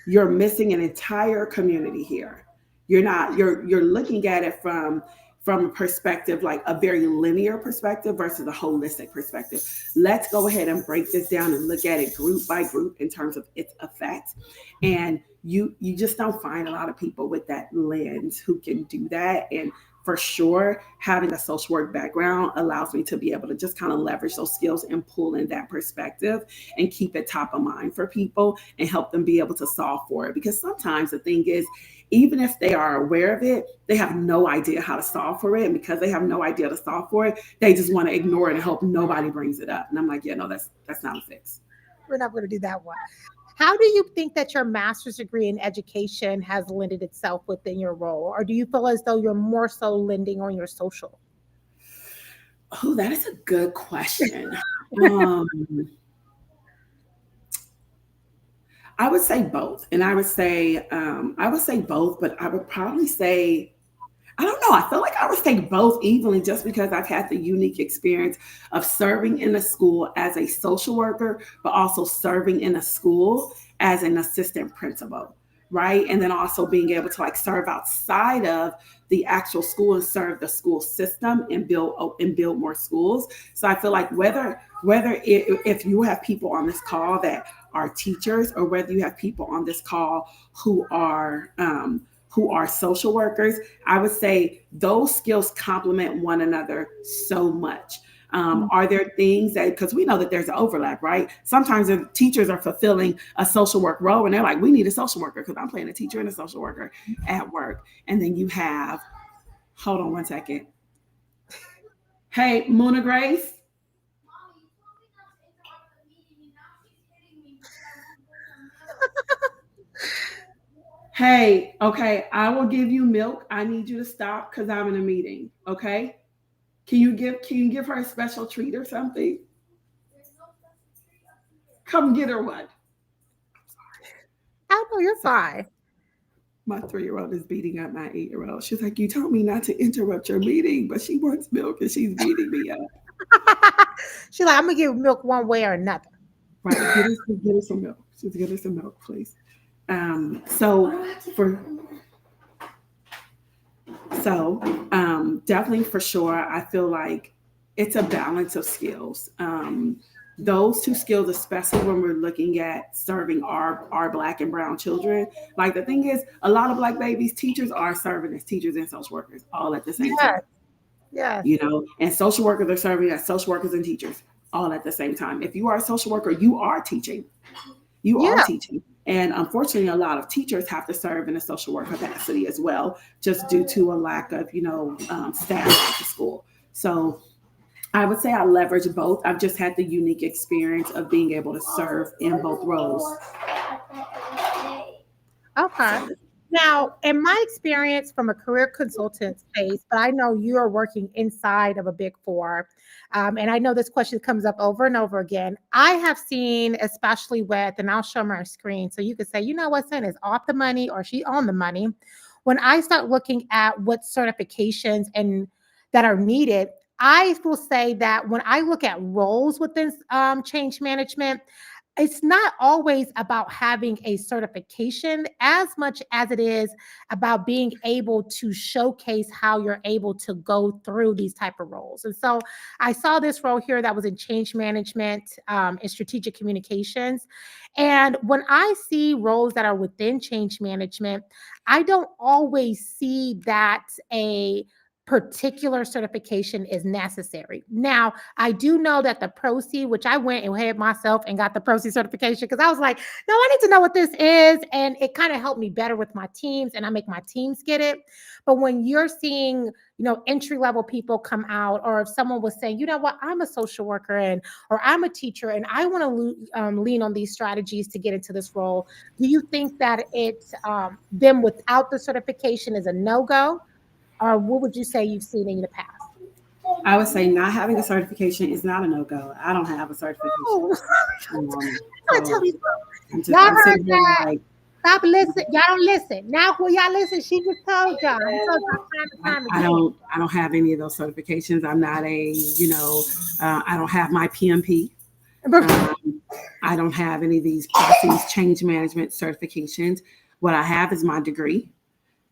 You're missing an entire community here. You're looking at it from a perspective like a very linear perspective versus a holistic perspective. Let's go ahead and break this down and look at it group by group in terms of its effects. And you just don't find a lot of people with that lens who can do that. And for sure, having a social work background allows me to be able to just kind of leverage those skills and pull in that perspective and keep it top of mind for people and help them be able to solve for it. Because sometimes the thing is, even if they are aware of it, they have no idea how to solve for it. And because they have no idea to solve for it, they just want to ignore it and hope nobody brings it up. And I'm like, yeah, no, that's not a fix. We're not going to do that one. How do you think that your master's degree in education has lended itself within your role? Or do you feel as though you're more so lending on your social? Oh, that is a good question. Um, I would say both, and I would say both, but I would probably say I don't know. I feel like I would say both evenly just because I've had the unique experience of serving in a school as a social worker, but also serving in a school as an assistant principal, right? And then also being able to like serve outside of the actual school and serve the school system and build more schools. So I feel like if you have people on this call that are teachers or whether you have people on this call who are social workers, I would say those skills complement one another so much. Are there things that, because we know that there's an overlap, right? Sometimes the teachers are fulfilling a social work role and they're like, we need a social worker because I'm playing a teacher and a social worker at work. And then you have, hold on one second. Hey, Mona Grace. Hey, okay, I will give you milk. I need you to stop because I'm in a meeting. Okay. Can you give her a special treat or something? Come get her one. Oh no, you're So fine. my 3-year-old is beating up my 8-year-old. She's like, "You told me not to interrupt your meeting, but she wants milk and she's beating me up." She's like, I'm gonna give milk one way or another. Right. Get her some milk. Just get her some milk, please. So for definitely for sure, I feel like it's a balance of skills. Those two skills, especially when we're looking at serving our black and brown children. Like the thing is, a lot of black babies, teachers are serving as teachers and social workers all at the same Yes, time. yes, And social workers are serving as social workers and teachers all at the same time. If you are a social worker, you are teaching. You are yeah. teaching. And unfortunately, a lot of teachers have to serve in a social work capacity as well, just due to a lack of, staff at the school. So I would say I leverage both. I've just had the unique experience of being able to serve in both roles. Okay. So Now, in my experience from a career consultant space, but I know you are working inside of a big four, and I know this question comes up over and over again. I have seen, especially with, and I'll show my screen so you can say, you know what, Sin is off the money or she on the money. When I start looking at what certifications and that are needed, I will say that when I look at roles within change management, it's not always about having a certification as much as it is about being able to showcase how you're able to go through these type of roles. And so I saw this role here that was in change management and strategic communications. And when I see roles that are within change management, I don't always see that a particular certification is necessary. Now, I do know that the ProC, which I went and had myself and got the ProC certification because I was like, no, I need to know what this is. And it kind of helped me better with my teams and I make my teams get it. But when you're seeing, entry level people come out, or if someone was saying, you know what, I'm a social worker and, or I'm a teacher and I want to lean on these strategies to get into this role, do you think that it's them without the certification is a no go? Or what would you say you've seen in the past? I would say not having a certification is not a no go. I don't have a certification. Oh, I tell So you something. Y'all I'm heard sitting here that? like Stop listening. Y'all don't listen. Now will y'all listen? She just told y'all. I told y'all time and time again. I don't have any of those certifications. I'm not I don't have my PMP. Um, I don't have any of these policies, change management certifications. What I have is my degree,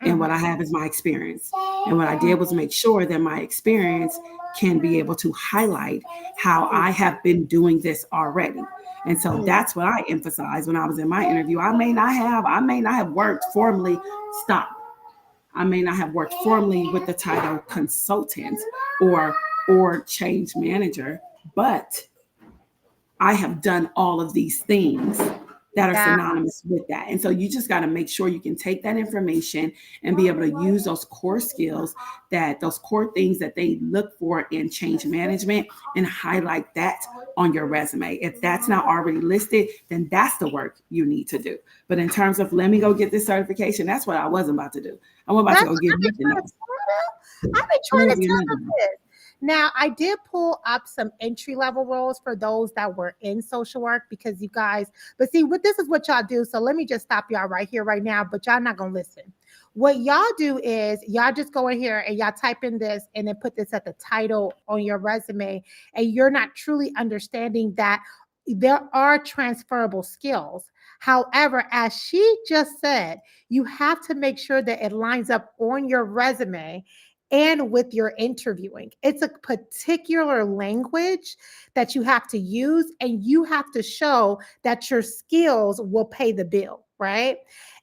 and what I have is my experience. And what I did was make sure that my experience can be able to highlight how I have been doing this already. And so that's what I emphasized when I was in my interview. I may not have worked formally. Stop. I may not have worked formally with the title consultant or change manager, but I have done all of these things that are Yeah, synonymous with that. And so you just got to make sure you can take that information and be able to use those core skills, that those core things that they look for in change management, and highlight that on your resume. If that's not already listed, then that's the work you need to do. But in terms of let me go get this certification, that's what I wasn't about to do. I wasn't about to that's go what get I've been nothing trying to else. tell them. I've been I trying to wasn't getting tell nothing them else. this. Now, I did pull up some entry level roles for those that were in social work because you guys, but see, what this is what y'all do. So let me just stop y'all right here, right now, but y'all not going to listen. What y'all do is y'all just go in here and y'all type in this and then put this at the title on your resume. And you're not truly understanding that there are transferable skills. However, as she just said, you have to make sure that it lines up on your resume and with your interviewing. It's a particular language that you have to use, and you have to show that your skills will pay the bill, right?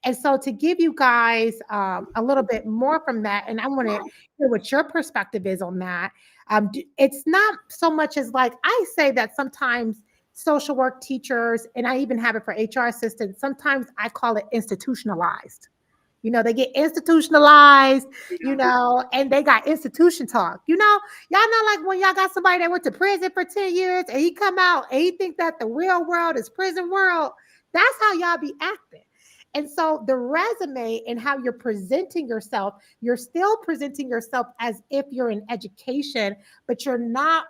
And so, to give you guys a little bit more from that, and I want to hear what your perspective is on that. It's not so much as like I say that sometimes social work teachers, and I even have it for HR assistants, sometimes I call it institutionalized. They get institutionalized, and they got institution talk. Y'all know, like when y'all got somebody that went to prison for 10 years and he come out and he think that the real world is prison world. That's how y'all be acting. And so the resume and how you're presenting yourself, you're still presenting yourself as if you're in education, but you're not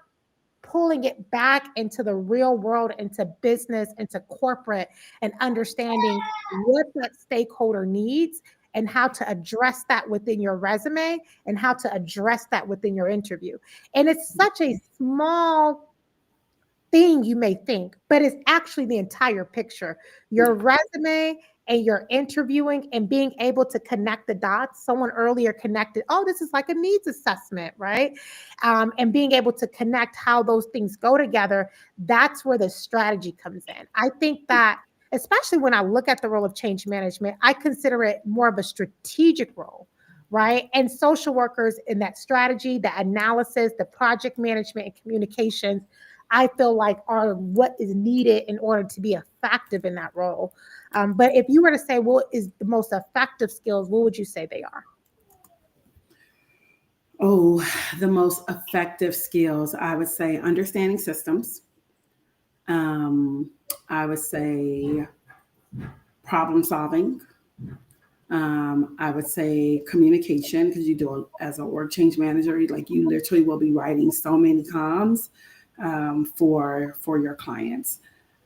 pulling it back into the real world, into business, into corporate, and understanding what that stakeholder needs and how to address that within your resume and how to address that within your interview. And it's such a small thing you may think, but it's actually the entire picture. Your resume and your interviewing and being able to connect the dots. Someone earlier connected, oh, this is like a needs assessment, right? And being able to connect how those things go together, that's where the strategy comes in. I think that, especially when I look at the role of change management, I consider it more of a strategic role. Right. And social workers in that strategy, the analysis, the project management and communications, I feel like are what is needed in order to be effective in that role. But if you were to say what is the most effective skills, what would you say they are? Oh, the most effective skills, I would say understanding systems. Um, I would say problem solving. I would say communication because you do as a work change manager, like you literally will be writing so many comms for your clients.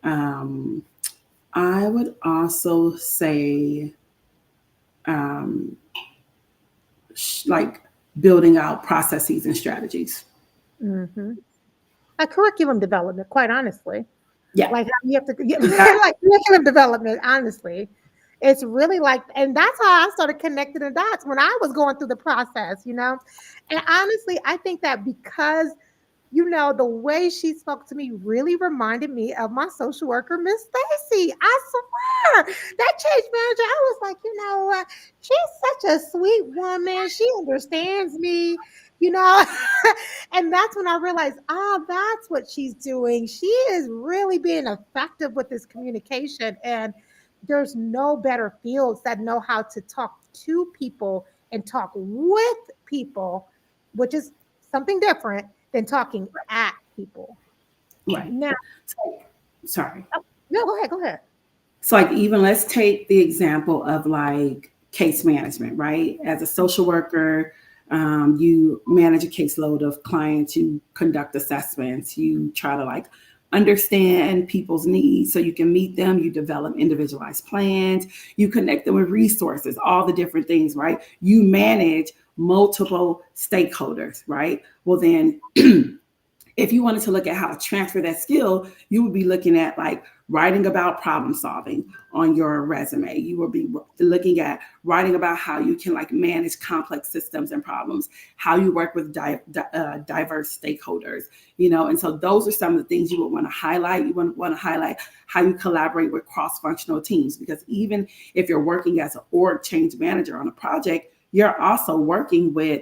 Um, I would also say um, like building out processes and strategies. Mm-hmm. A curriculum development, quite honestly. Yeah. Like how you have to get like curriculum development, honestly. It's really like, and that's how I started connecting the dots when I was going through the process. And honestly, I think that because the way she spoke to me really reminded me of my social worker, Miss Stacy. I swear, that change manager, I was like, what? She's such a sweet woman. She understands me, you know. And that's when I realized, that's what she's doing. She is really being effective with this communication. And there's no better fields that know how to talk to people and talk with people, which is something different than talking at people. Right. Now, So, sorry. oh, no, go ahead, go ahead. So, like, even let's take the example of like case management, right? As a social worker, you manage a caseload of clients, you conduct assessments, you try to like understand people's needs so you can meet them, you develop individualized plans, you connect them with resources, all the different things, right? You manage multiple stakeholders, right? Well, then if you wanted to look at how to transfer that skill, you would be looking at like writing about problem solving on your resume. You will be looking at writing about how you can like manage complex systems and problems, how you work with diverse stakeholders, and so those are some of the things you would want to highlight. You want to highlight how you collaborate with cross-functional teams, because even if you're working as an org change manager on a project, you're also working with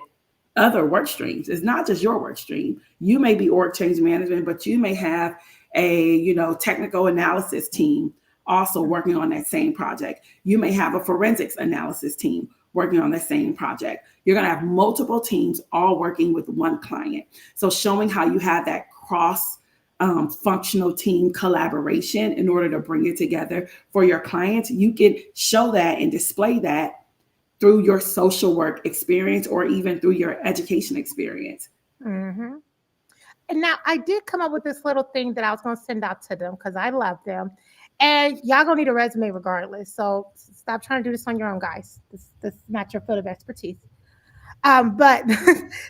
other work streams. It's not just your work stream. You may be org change management, but you may have a technical analysis team also working on that same project. You may have a forensics analysis team working on the same project. You're going to have multiple teams all working with one client. So showing how you have that cross functional team collaboration in order to bring it together for your clients, you can show that and display that through your social work experience or even through your education experience. Mm-hmm. And now I did come up with this little thing that I was going to send out to them because I love them. And y'all gonna need a resume regardless. So stop trying to do this on your own, guys. This is not your field of expertise. But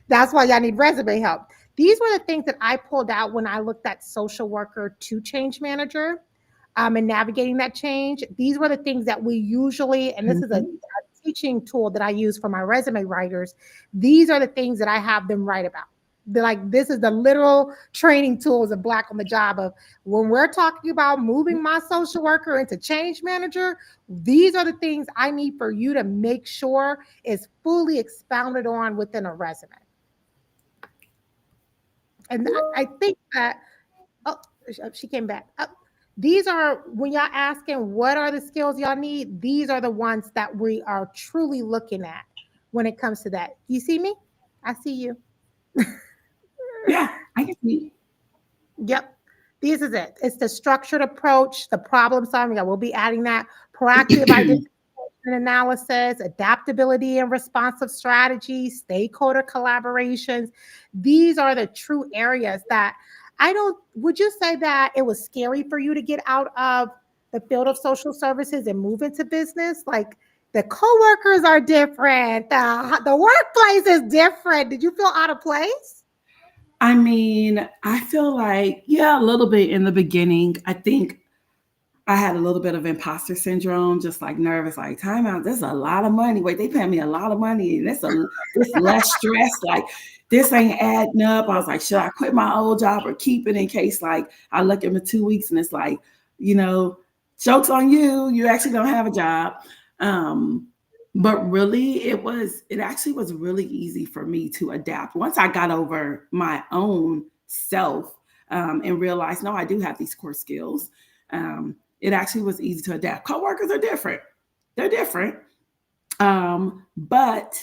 that's why y'all need resume help. These were the things that I pulled out when I looked at social worker to change manager, and navigating that change. These were the things that we usually, and this is a Mhm. teaching tool that I use for my resume writers. These are the things that I have them write about. They're like, this is the literal training tools of Black on the Job of when we're talking about moving my social worker into change manager, these are the things I need for you to make sure is fully expounded on within a resume. And I think that, oh, she came back. Oh, These are, when y'all asking what are the skills y'all need, these are the ones that we are truly looking at when it comes to that. You see me? I see you. Yeah, I can see. Yep. This is it. It's the structured approach, the problem solving. I will be adding that proactive identification and analysis, adaptability and responsive strategies, stakeholder collaborations. These are the true areas that I don't. Would you say that it was scary for you to get out of the field of social services and move into business? Like the coworkers are different, the workplace is different. Did you feel out of place? I mean, I feel like, yeah, a little bit in the beginning. I think I had a little bit of imposter syndrome, just like nervous, like time out. This is a lot of money. Wait, they pay me a lot of money, and this less stress. Like this ain't adding up. I was like, should I quit my old job or keep it in case like I look at my 2 weeks and it's like, you know, jokes on you. You actually don't have a job. Um, but really, it actually was really easy for me to adapt once I got over my own self and realized, no, I do have these core skills. It actually was easy to adapt. Coworkers are different. They're different. But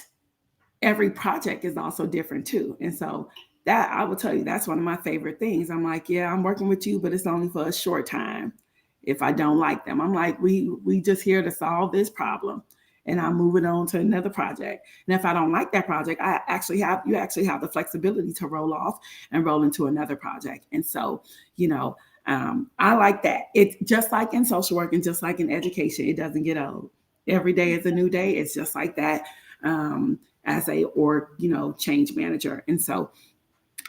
every project is also different too. And so that I will tell you, that's one of my favorite things. I'm like, yeah, I'm working with you, but it's only for a short time. If I don't like them, I'm like, we just here to solve this problem. And I'm moving on to another project. And if I don't like that project, you actually have the flexibility to roll off and roll into another project. And so, you know, I like that. It's just like in social work and just like in education, it doesn't get old. Every day is a new day. It's just like that as a change manager. And so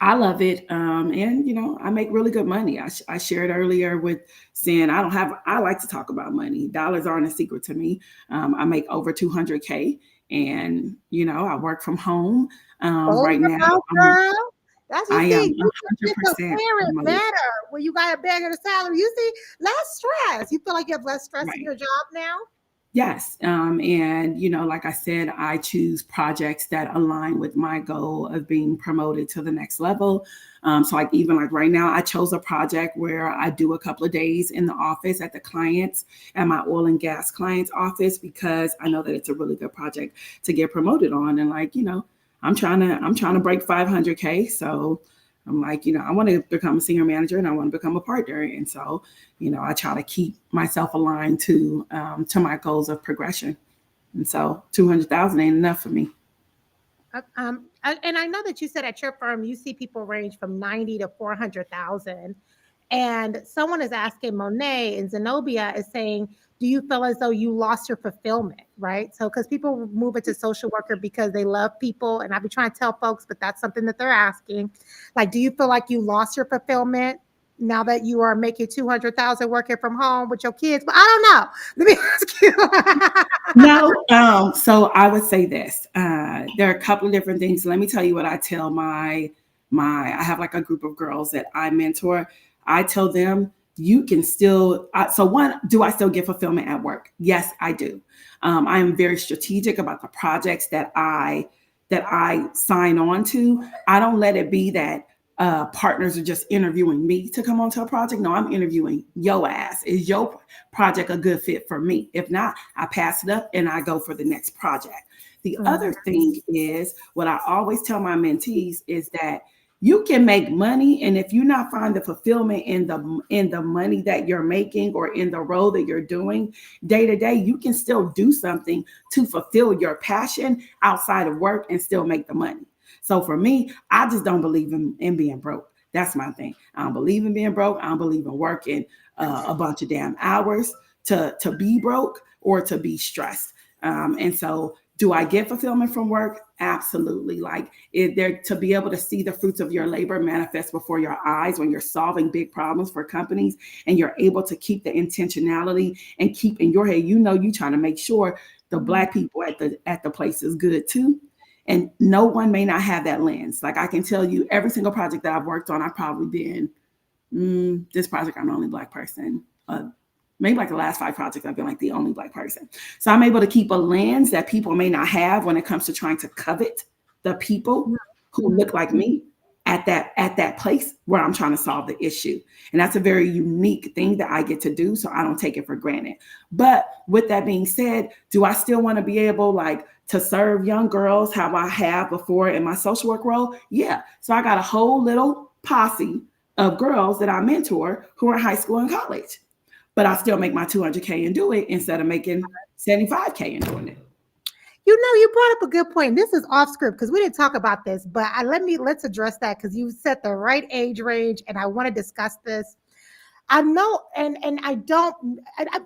I love it. And, I make really good money. I shared earlier with saying I like to talk about money. Dollars aren't a secret to me. I make over 200K and, I work from home. Bold Right now, about girl. That's you I am see, you can get the 100% parent remote. better when you got a bigger salary. You see, less stress. You feel like you have less stress in Right. your job now? Yes. And, like I said, I choose projects that align with my goal of being promoted to the next level. So like even like right now, I chose a project where I do a couple of days in the office at my oil and gas client's office, because I know that it's a really good project to get promoted on. And like, I'm trying to break 500K. So I'm like, I want to become a senior manager and I want to become a partner. And so, I try to keep myself aligned to my goals of progression. And so 200,000 ain't enough for me. And I know that you said at your firm you see people range from 90 to 400,000. And someone is asking, Monet and Zenobia is saying, do you feel as though you lost your fulfillment? Right. So, because people move into social worker because they love people. And I've been trying to tell folks, but that's something that they're asking. Like, do you feel like you lost your fulfillment now that you are making 200,000 working from home with your kids? But I don't know. Let me ask you. No, so I would say this. There are a couple of different things. Let me tell you what I tell I have like a group of girls that I mentor. I tell them you can still. So one, do I still get fulfillment at work? Yes, I do. I am very strategic about the projects that I sign on to. I don't let it be that partners are just interviewing me to come onto a project. No, I'm interviewing your ass. Is your project a good fit for me? If not, I pass it up and I go for the next project. The other thing is what I always tell my mentees is that you can make money, and if you not find the fulfillment in the money that you're making or in the role that you're doing day to day, you can still do something to fulfill your passion outside of work and still make the money. So for me, I just don't believe in being broke. That's my thing. I don't believe in being broke. I don't believe in working a bunch of damn hours to be broke or to be stressed. And so, do I get fulfillment from work? Absolutely. Like there to be able to see the fruits of your labor manifest before your eyes when you're solving big problems for companies, and you're able to keep the intentionality and keep in your head, you trying to make sure the Black people at the place is good too. And no one may not have that lens. Like I can tell you, every single project that I've worked on, I've probably been, this project, I'm the only Black person. Maybe like the last 5 projects, I've been like the only Black person. So I'm able to keep a lens that people may not have when it comes to trying to covet the people who look like me. at that place where I'm trying to solve the issue. And that's a very unique thing that I get to do. So I don't take it for granted. But with that being said, do I still want to be able like to serve young girls how I have before in my social work role? Yeah. So I got a whole little posse of girls that I mentor who are in high school and college. But I still make my 200K and do it instead of making 75K and doing it. You brought up a good point. This is off script because we didn't talk about this, but let's address that because you set the right age range, and I want to discuss this. I know, and I don't.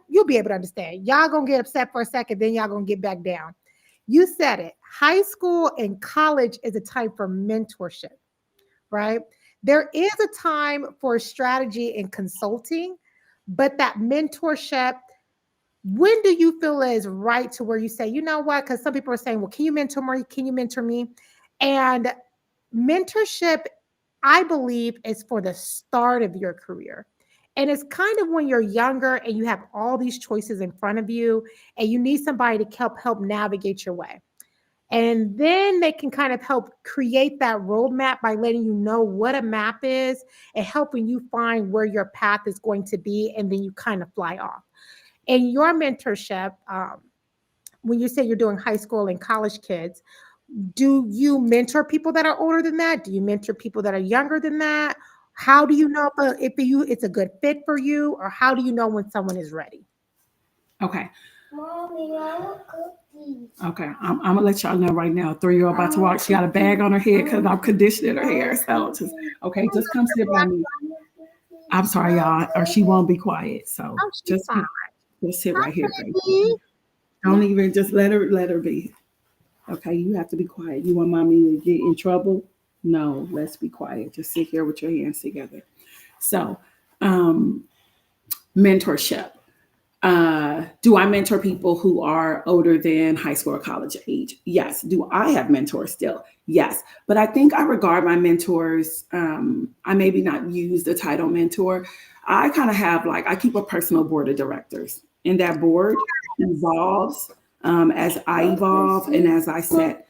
You'll be able to understand. Y'all gonna get upset for a second, then y'all gonna get back down. You said it. High school and college is a time for mentorship, right? There is a time for strategy and consulting, but that mentorship, when do you feel is right to where you say, you know what? Because some people are saying, well, can you mentor me? Can you mentor me? And mentorship, I believe, is for the start of your career. And it's kind of when you're younger and you have all these choices in front of you and you need somebody to help navigate your way. And then they can kind of help create that roadmap by letting you know what a map is and helping you find where your path is going to be. And then you kind of fly off. In your mentorship, when you say you're doing high school and college kids, do you mentor people that are older than that? Do you mentor people that are younger than that? How do you know it's a good fit for you, or how do you know when someone is ready? Okay. Mommy, I want cookies. Okay, I'm gonna let y'all know right now. 3-year-old about to walk. She got a bag on her head because I'm conditioning her hair. So just come sit by me. I'm sorry, y'all, or she won't be quiet. So just sit right here, baby. Don't even just let her be. Okay, you have to be quiet. You want mommy to get in trouble? No, let's be quiet. Just sit here with your hands together. So, mentorship. Do I mentor people who are older than high school or college age? Yes. Do I have mentors still? Yes. But I think I regard my mentors, I maybe not use the title mentor. I kind of have I keep a personal board of directors, and that board evolves as I evolve and as I set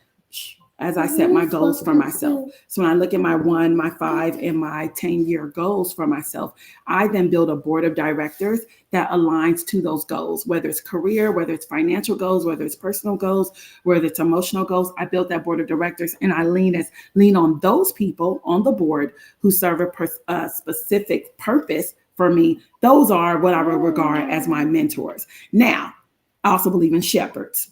my goals for myself. So when I look at my 1, my 5, and my 10-year goals for myself, I then build a board of directors that aligns to those goals, whether it's career, whether it's financial goals, whether it's personal goals, whether it's emotional goals. I built that board of directors, and I lean on those people on the board who serve a specific purpose for me. Those are what I would regard as my mentors. Now, I also believe in shepherds.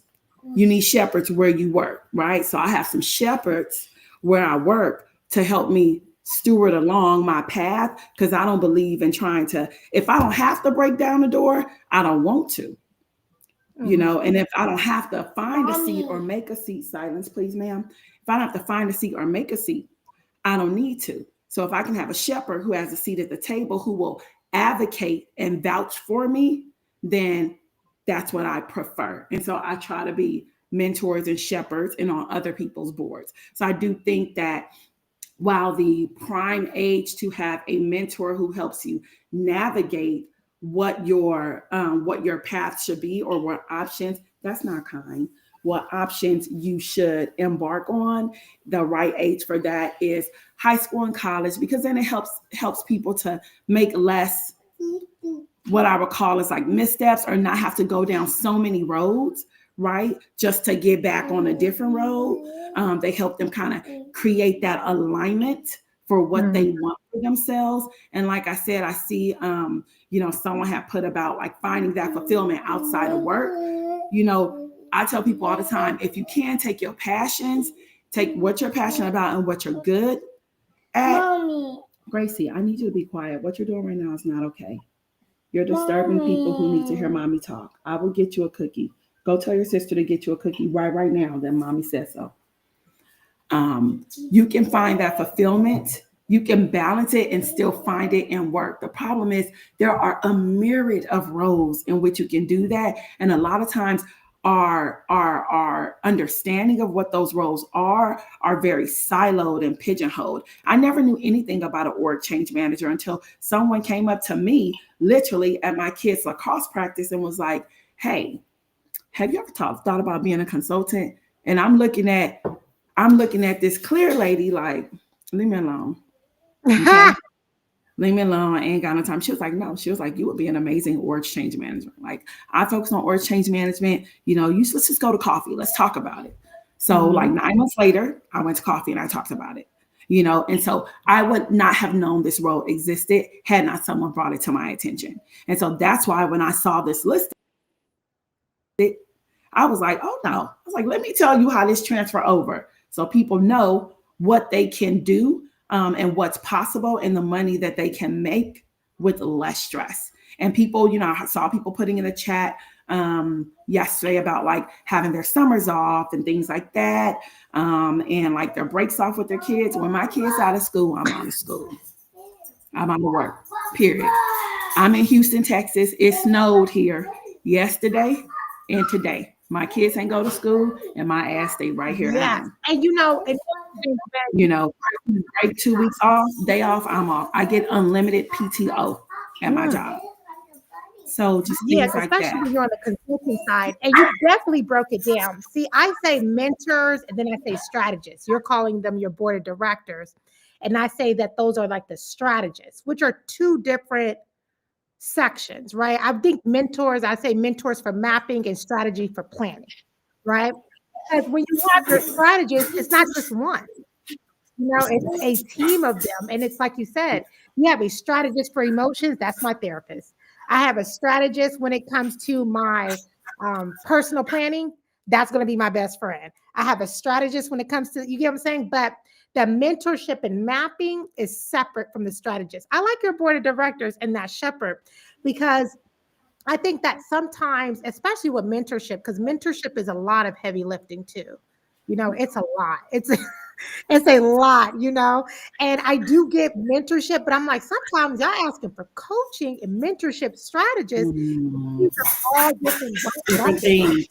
You need shepherds where you work, right? So I have some shepherds where I work to help me steward along my path, because I don't believe in trying to, if I don't have to break down the door, I don't want to, and if I don't have to find a seat or make a seat, silence, please, ma'am. If I don't have to find a seat or make a seat, I don't need to. So if I can have a shepherd who has a seat at the table who will advocate and vouch for me, then that's what I prefer. And so I try to be mentors and shepherds and on other people's boards. So I do think that while the prime age to have a mentor who helps you navigate what your path should be or what options, that's not kind. What options you should embark on, the right age for that is high school and college, because then it helps people to make less what I would call is missteps, or not have to go down so many roads, right? Just to get back on a different road. They help them kind of create that alignment for what they want for themselves. And like I said, I see, someone had put about finding that fulfillment outside of work. I tell people all the time, if you can take your passions, take what you're passionate about and what you're good at. Mommy. Gracie, I need you to be quiet. What you're doing right now is not okay. You're disturbing people who need to hear mommy talk. I will get you a cookie. Go tell your sister to get you a cookie right now. Then mommy says so. You can find that fulfillment. You can balance it and still find it in work. The problem is there are a myriad of roles in which you can do that. And a lot of times our understanding of what those roles are very siloed and pigeonholed. I never knew anything about an org change manager until someone came up to me literally at my kids' lacrosse practice and was like, hey, have you ever thought about being a consultant? And I'm looking at this clear lady like, leave me alone. Okay. Leave me alone. I ain't got no time. She was like, no. She was like, you would be an amazing org change management. Like, I focus on org change management. Let's just go to coffee. Let's talk about it. So, like Mhm. 9 months later, I went to coffee and I talked about it. And so I would not have known this role existed had not someone brought it to my attention. And so that's why when I saw this listed, I was like, oh no. I was like, let me tell you how this transfer over so people know what they can do, and what's possible and the money that they can make with less stress. And people, I saw people putting in the chat yesterday about like having their summers off and things like that, and like their breaks off with their kids. When my kids out of school, I'm out of school. I'm out of work, period. I'm in Houston, Texas. It snowed here yesterday and today. My kids ain't go to school, and my ass stay right here at Yes. home. And Break 2 weeks off, day off, I'm off. I get unlimited PTO at my mm, job. So just yeah, things like especially that. when you're on the consulting side, and you definitely broke it down. See, I say mentors, and then I say strategists. You're calling them your board of directors, and I say that those are like the strategists, which are two different sections, right? I think mentors, I say mentors for mapping and strategy for planning, right? Because when you have your strategists, it's not just one. It's a team of them. And it's like you said, you have a strategist for emotions. That's my therapist. I have a strategist when it comes to my personal planning. That's going to be my best friend. I have a strategist when it comes to, you get what I'm saying? But the mentorship and mapping is separate from the strategist. I like your board of directors and that shepherd because I think that sometimes, especially with mentorship, because mentorship is a lot of heavy lifting too. It's a lot. It's a lot. And I do get mentorship, but I'm like, sometimes y'all asking for coaching and mentorship strategists. Mm, These are all different different buckets. things.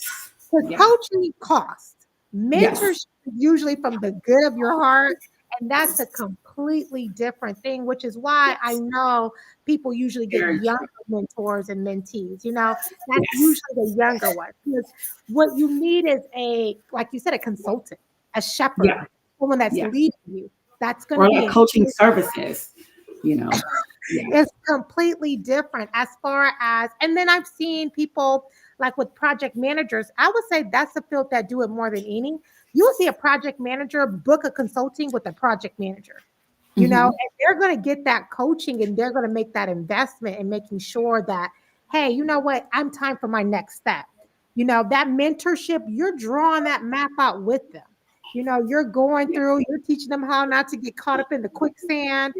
Because Yeah. coaching costs. Yes. Mentorship is usually from the good of your heart. And that's a completely different thing, which is why I Yes. know people usually get Very younger true. mentors and mentees. That's Yes. usually the younger ones. Because what you need is like you said, a consultant, a shepherd, Yeah. someone that's Yeah. leading you. That's going to Or be like coaching services, you know. Yeah. it's completely different as far as, and then I've seen people like with project managers. I would say that's the field that do it more than any. You'll see a project manager book a consulting with a project manager, Hmm. and they're going to get that coaching and they're going to make that investment in making sure that, hey, you know what, I'm time for my next step. That mentorship, you're drawing that map out with them. You're going through, you're teaching them how not to get caught up in the quicksand.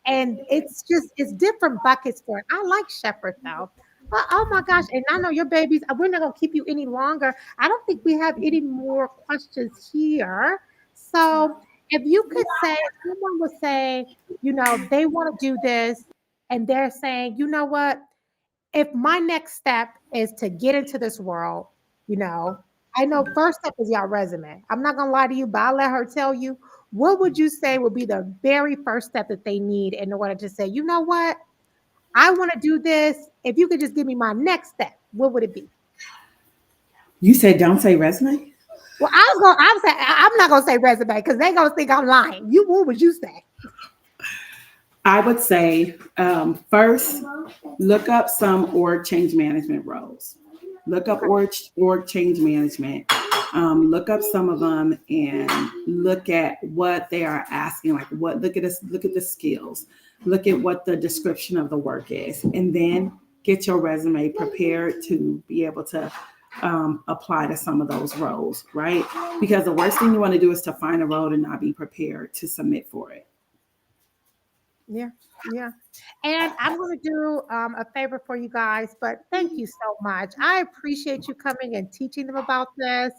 And it's different buckets for it. I like Shepherd though. But oh my gosh, and I know your babies, we're not gonna keep you any longer. I don't think we have any more questions here. So if you could say, someone would say, they want to do this, and they're saying, you know what, if my next step is to get into this world, you know, I know first step is your resume. I'm not gonna lie to you, but I'll let her tell you. What would you say would be the very first step that they need in order to say, you know what, I want to do this? If you could just give me my next step, what would it be? You said don't say resume? Well, I'm not gonna say resume because they gonna think I'm lying. What would you say? I would say, first, look up some org change management roles. Look up Okay. org change management. Look up some of them and look at what they are asking. Like what? Look at this. Look at the skills. Look at what the description of the work is, and then get your resume prepared to be able to apply to some of those roles. Right? Because the worst thing you want to do is to find a role and not be prepared to submit for it. Yeah, yeah. And I'm going to do a favor for you guys, but thank you so much. I appreciate you coming and teaching them about this.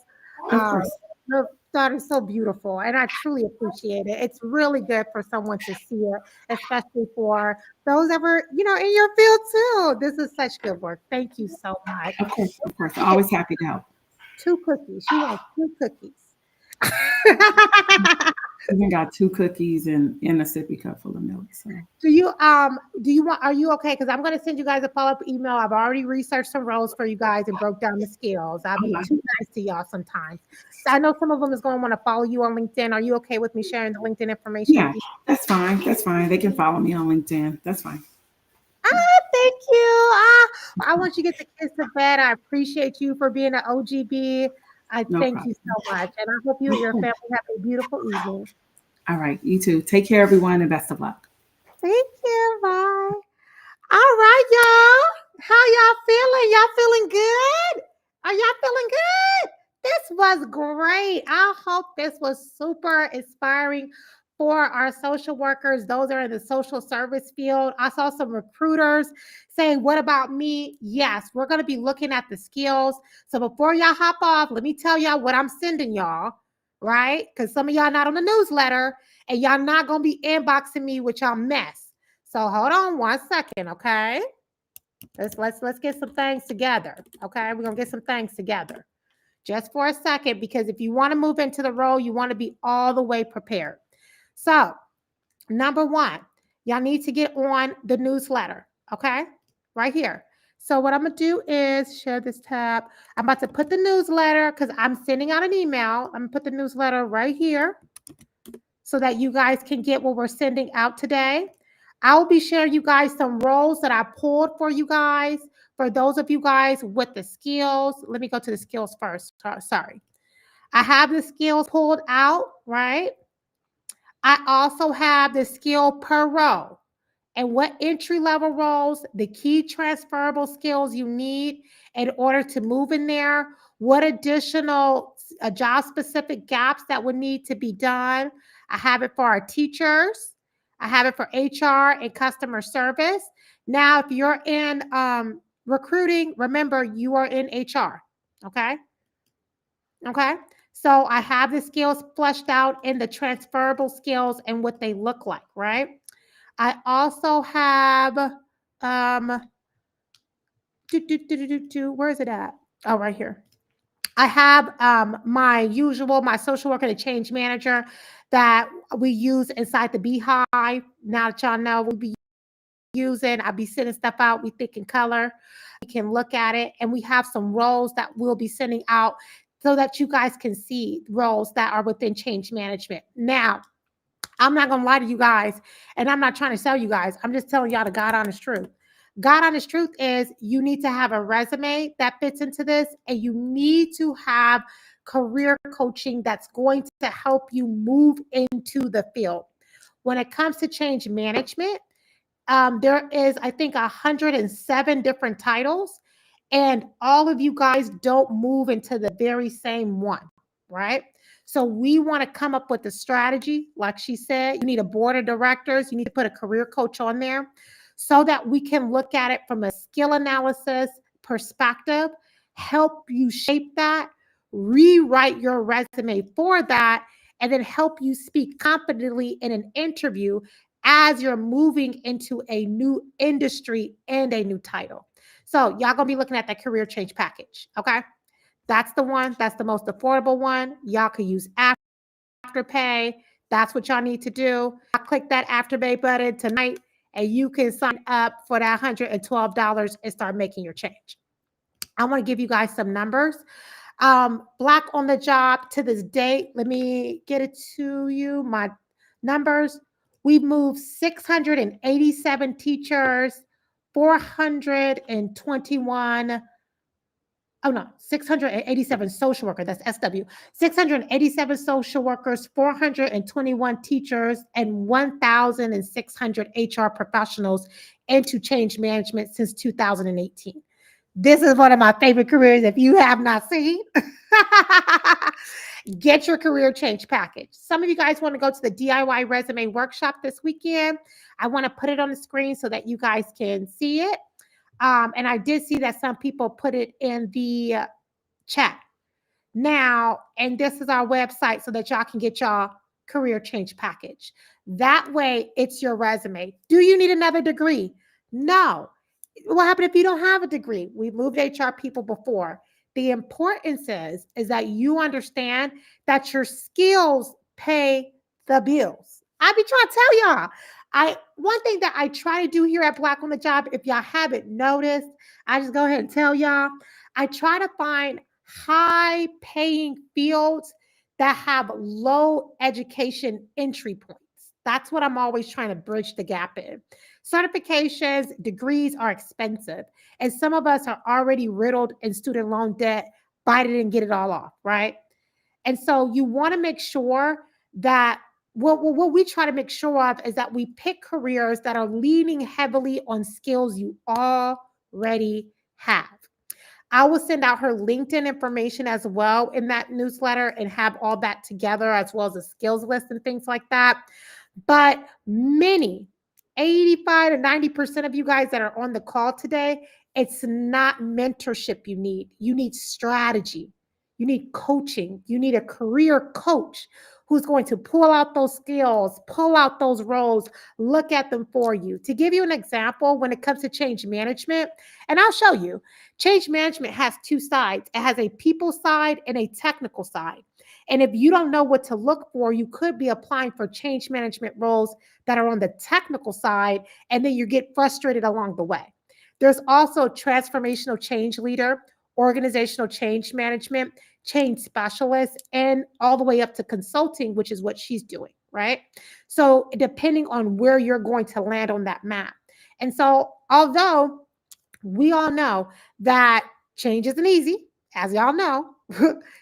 Of Um, course. your daughter's so beautiful, and I truly appreciate it. It's really good for someone to see it, especially for those that were, in your field too. This is such good work. Thank you so much. Of course. Of course. Get Always happy to help. two cookies. She wants two cookies. Even got 2 cookies and a sippy cup full of milk. So want, are you okay? Because I'm going to send you guys a follow-up email. I've already researched some roles for you guys and broke down the skills. I'll be too nice to y'all sometimes. So I know some of them is going to want to follow you on LinkedIn. Are you okay with me sharing the LinkedIn information with yeah, you? that's fine. That's fine. They can follow me on LinkedIn. That's fine. Thank you. I want you to get the kids to bed. I appreciate you for being an OGB. I No thank you problem. so much. And I hope you and your family have a beautiful evening. All right. You too. Take care, everyone, and best of luck. Thank you. Bye. All right, y'all. How y'all feeling? Y'all feeling good? Are y'all feeling good? This was great. I hope this was super inspiring for our social workers, those that are in the social service field. I saw some recruiters saying, what about me? Yes, we're going to be looking at the skills. So before y'all hop off, let me tell y'all what I'm sending y'all, right? Because some of y'all not on the newsletter and y'all not going to be inboxing me with y'all mess. So hold on 1 second, okay? Let's get some things together. Okay, we're gonna get some things together. Just for a second, because if you want to move into the role, you want to be all the way prepared. So, number one, y'all need to get on the newsletter. Okay, right here. So what I'm gonna do is share this tab. I'm about to put the newsletter because I'm sending out an email. I'm gonna put the newsletter right here so that you guys can get what we're sending out today. I'll be sharing you guys some roles that I pulled for you guys. For those of you guys with the skills, let me go to the skills first. Sorry. I have the skills pulled out, right? I also have the skill per role and what entry level roles, the key transferable skills you need in order to move in there, what additional job specific gaps that would need to be done. I have it for our teachers. I have it for HR and customer service. Now, if you're in recruiting, remember you are in HR. Okay. Okay. So I have the skills fleshed out in the transferable skills and what they look like, right? I also have where is it at? Oh, right here. I have my usual, my social worker, the change manager that we use inside the Beehive. Now that y'all know, we'll be using, I'll be sending stuff out. We think in color. We can look at it, and we have some roles that we'll be sending out so that you guys can see roles that are within change management. Now, I'm not going to lie to you guys, and I'm not trying to sell you guys. I'm just telling y'all the God honest truth. God honest truth is you need to have a resume that fits into this, and you need to have career coaching that's going to help you move into the field. When it comes to change management, there is, I think, 107 different titles, and all of you guys don't move into the very same one, right? So we want to come up with a strategy. Like she said, you need a board of directors. You need to put a career coach on there so that we can look at it from a skill analysis perspective, help you shape that, rewrite your resume for that, and then help you speak confidently in an interview as you're moving into a new industry and a new title. So y'all gonna be looking at that career change package. Okay. That's the one. That's the most affordable one. Y'all can use Afterpay. That's what y'all need to do. I click that Afterpay button tonight, and you can sign up for that $112 and start making your change. I want to give you guys some numbers. Black on the job to this date. Let me get it to you. My numbers. We've moved 687 teachers, 421 oh no, 687 social workers, that's SW, 687 social workers, 421 teachers, and 1,600 HR professionals into change management since 2018. This is one of my favorite careers if you have not seen. Get your career change package. Some of you guys want to go to the DIY resume workshop this weekend. I want to put it on the screen so that you guys can see it. And I did see that some people put it in the chat. Now, and this is our website so that y'all can get y'all career change package. That way, it's your resume. Do you need another degree? No. What happened if you don't have a degree? We've moved HR people before. The importance is that you understand that your skills pay the bills. I be trying to tell y'all. One thing that I try to do here at Black on the Job, if y'all haven't noticed, I just go ahead and tell y'all, I try to find high paying fields that have low education entry points. That's what I'm always trying to bridge the gap in. Certifications, degrees are expensive, and some of us are already riddled in student loan debt, bite it and get it all off, right? And so you want to make sure that what we try to make sure of is that we pick careers that are leaning heavily on skills you already have. I will send out her LinkedIn information as well in that newsletter and have all that together, as well as a skills list and things like that. But many, 85 to 90% of you guys that are on the call today, it's not mentorship you need. You need strategy. You need coaching. You need a career coach who's going to pull out those skills, pull out those roles, look at them for you. To give you an example, when it comes to change management, and I'll show you, change management has two sides. It has a people side and a technical side. And if you don't know what to look for, you could be applying for change management roles that are on the technical side, and then you get frustrated along the way. There's also transformational change leader, organizational change management, change specialist, and all the way up to consulting, which is what she's doing, right? So, depending on where you're going to land on that map. And so, although we all know that change isn't easy, as y'all know,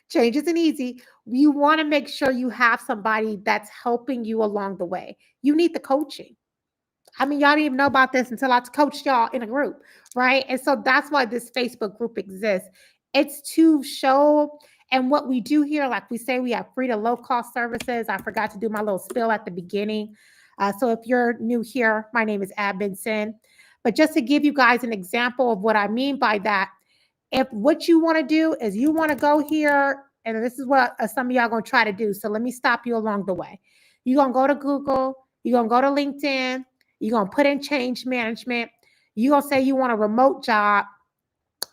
change isn't easy. You want to make sure you have somebody that's helping you along the way. You need the coaching. I mean, y'all didn't even know about this until I coached y'all in a group, right? And so that's why this Facebook group exists. It's to show, and what we do here, like we say, we have free to low cost services. I forgot to do my little spill at the beginning. So if you're new here, my name is Abinson. But just to give you guys an example of what I mean by that, if what you want to do is you want to go here, and this is what some of y'all going to try to do. So let me stop you along the way. You're going to go to Google. You're going to go to LinkedIn. You're going to put in change management. You're going to say you want a remote job.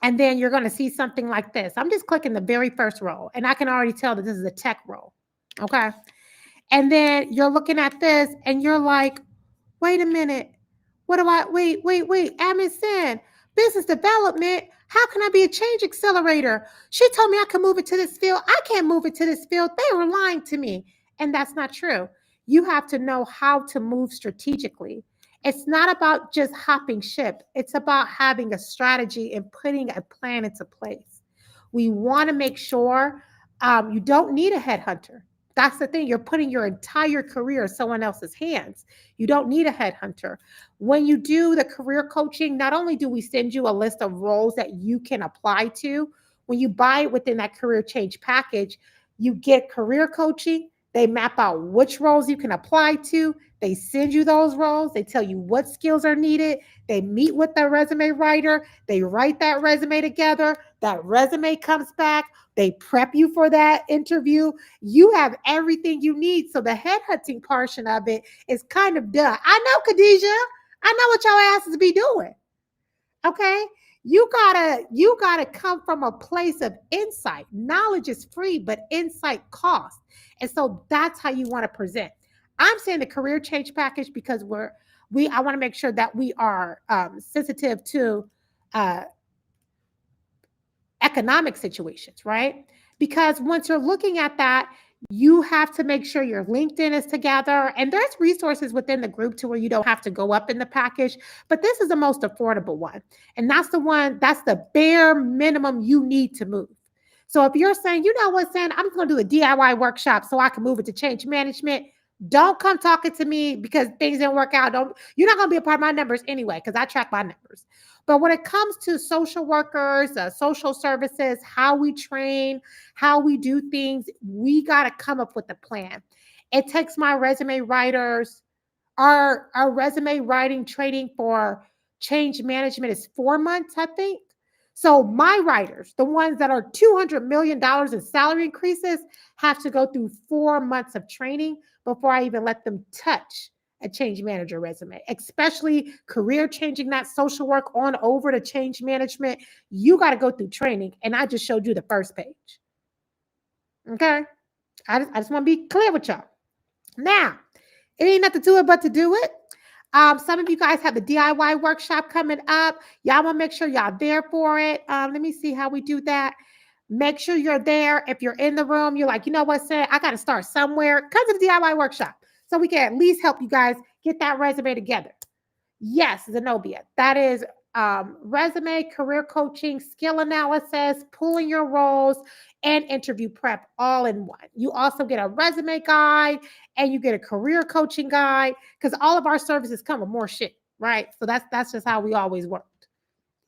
And then you're going to see something like this. I'm just clicking the very first role. And I can already tell that this is a tech role. Okay. And then you're looking at this and you're like, wait a minute. What do I, wait. Amazon, business development. How can I be a change accelerator? She told me I can move it to this field. I can't move it to this field. They were lying to me. And that's not true. You have to know how to move strategically. It's not about just hopping ship. It's about having a strategy and putting a plan into place. We want to make sure you don't need a headhunter. That's the thing. You're putting your entire career in someone else's hands. You don't need a headhunter. When you do the career coaching, not only do we send you a list of roles that you can apply to, when you buy it within that career change package, you get career coaching. They map out which roles you can apply to. They send you those roles. They tell you what skills are needed. They meet with the resume writer. They write that resume together. That resume comes back. They prep you for that interview. You have everything you need. So the headhunting portion of it is kind of done. I know, Khadijah. I know what your asses be doing. Okay? You gotta come from a place of insight. Knowledge is free, but insight costs. And so that's how you want to present. I'm saying the career change package because I want to make sure that we are sensitive to economic situations, right? Because once you're looking at that, you have to make sure your LinkedIn is together. And there's resources within the group to where you don't have to go up in the package. But this is the most affordable one. And that's the bare minimum you need to move. So if you're saying, you know what, Sam, I'm just going to do a DIY workshop so I can move it to change management. Don't come talking to me because things didn't work out. You're not going to be a part of my numbers anyway, because I track my numbers. But when it comes to social workers, social services, how we train, how we do things, we got to come up with a plan. It takes my resume writers, our resume writing training for change management is 4 months, I think. So my writers, the ones that are $200 million in salary increases, have to go through 4 months of training before I even let them touch a change manager resume, especially career changing, that social work on over to change management. You got to go through training. And I just showed you the first page. Okay. I just want to be clear with y'all. Now, it ain't nothing to it but to do it. Some of you guys have the DIY workshop coming up. Y'all want to make sure y'all there for it. Let me see how we do that. Make sure you're there. If you're in the room, you're like, you know what, Sam, I got to start somewhere. Come to the DIY workshop so we can at least help you guys get that resume together. Yes, Zenobia. That is resume, career coaching, skill analysis, pulling your roles, and interview prep all in one. You also get a resume guide and you get a career coaching guide because all of our services come with more shit, right? So that's just how we always work.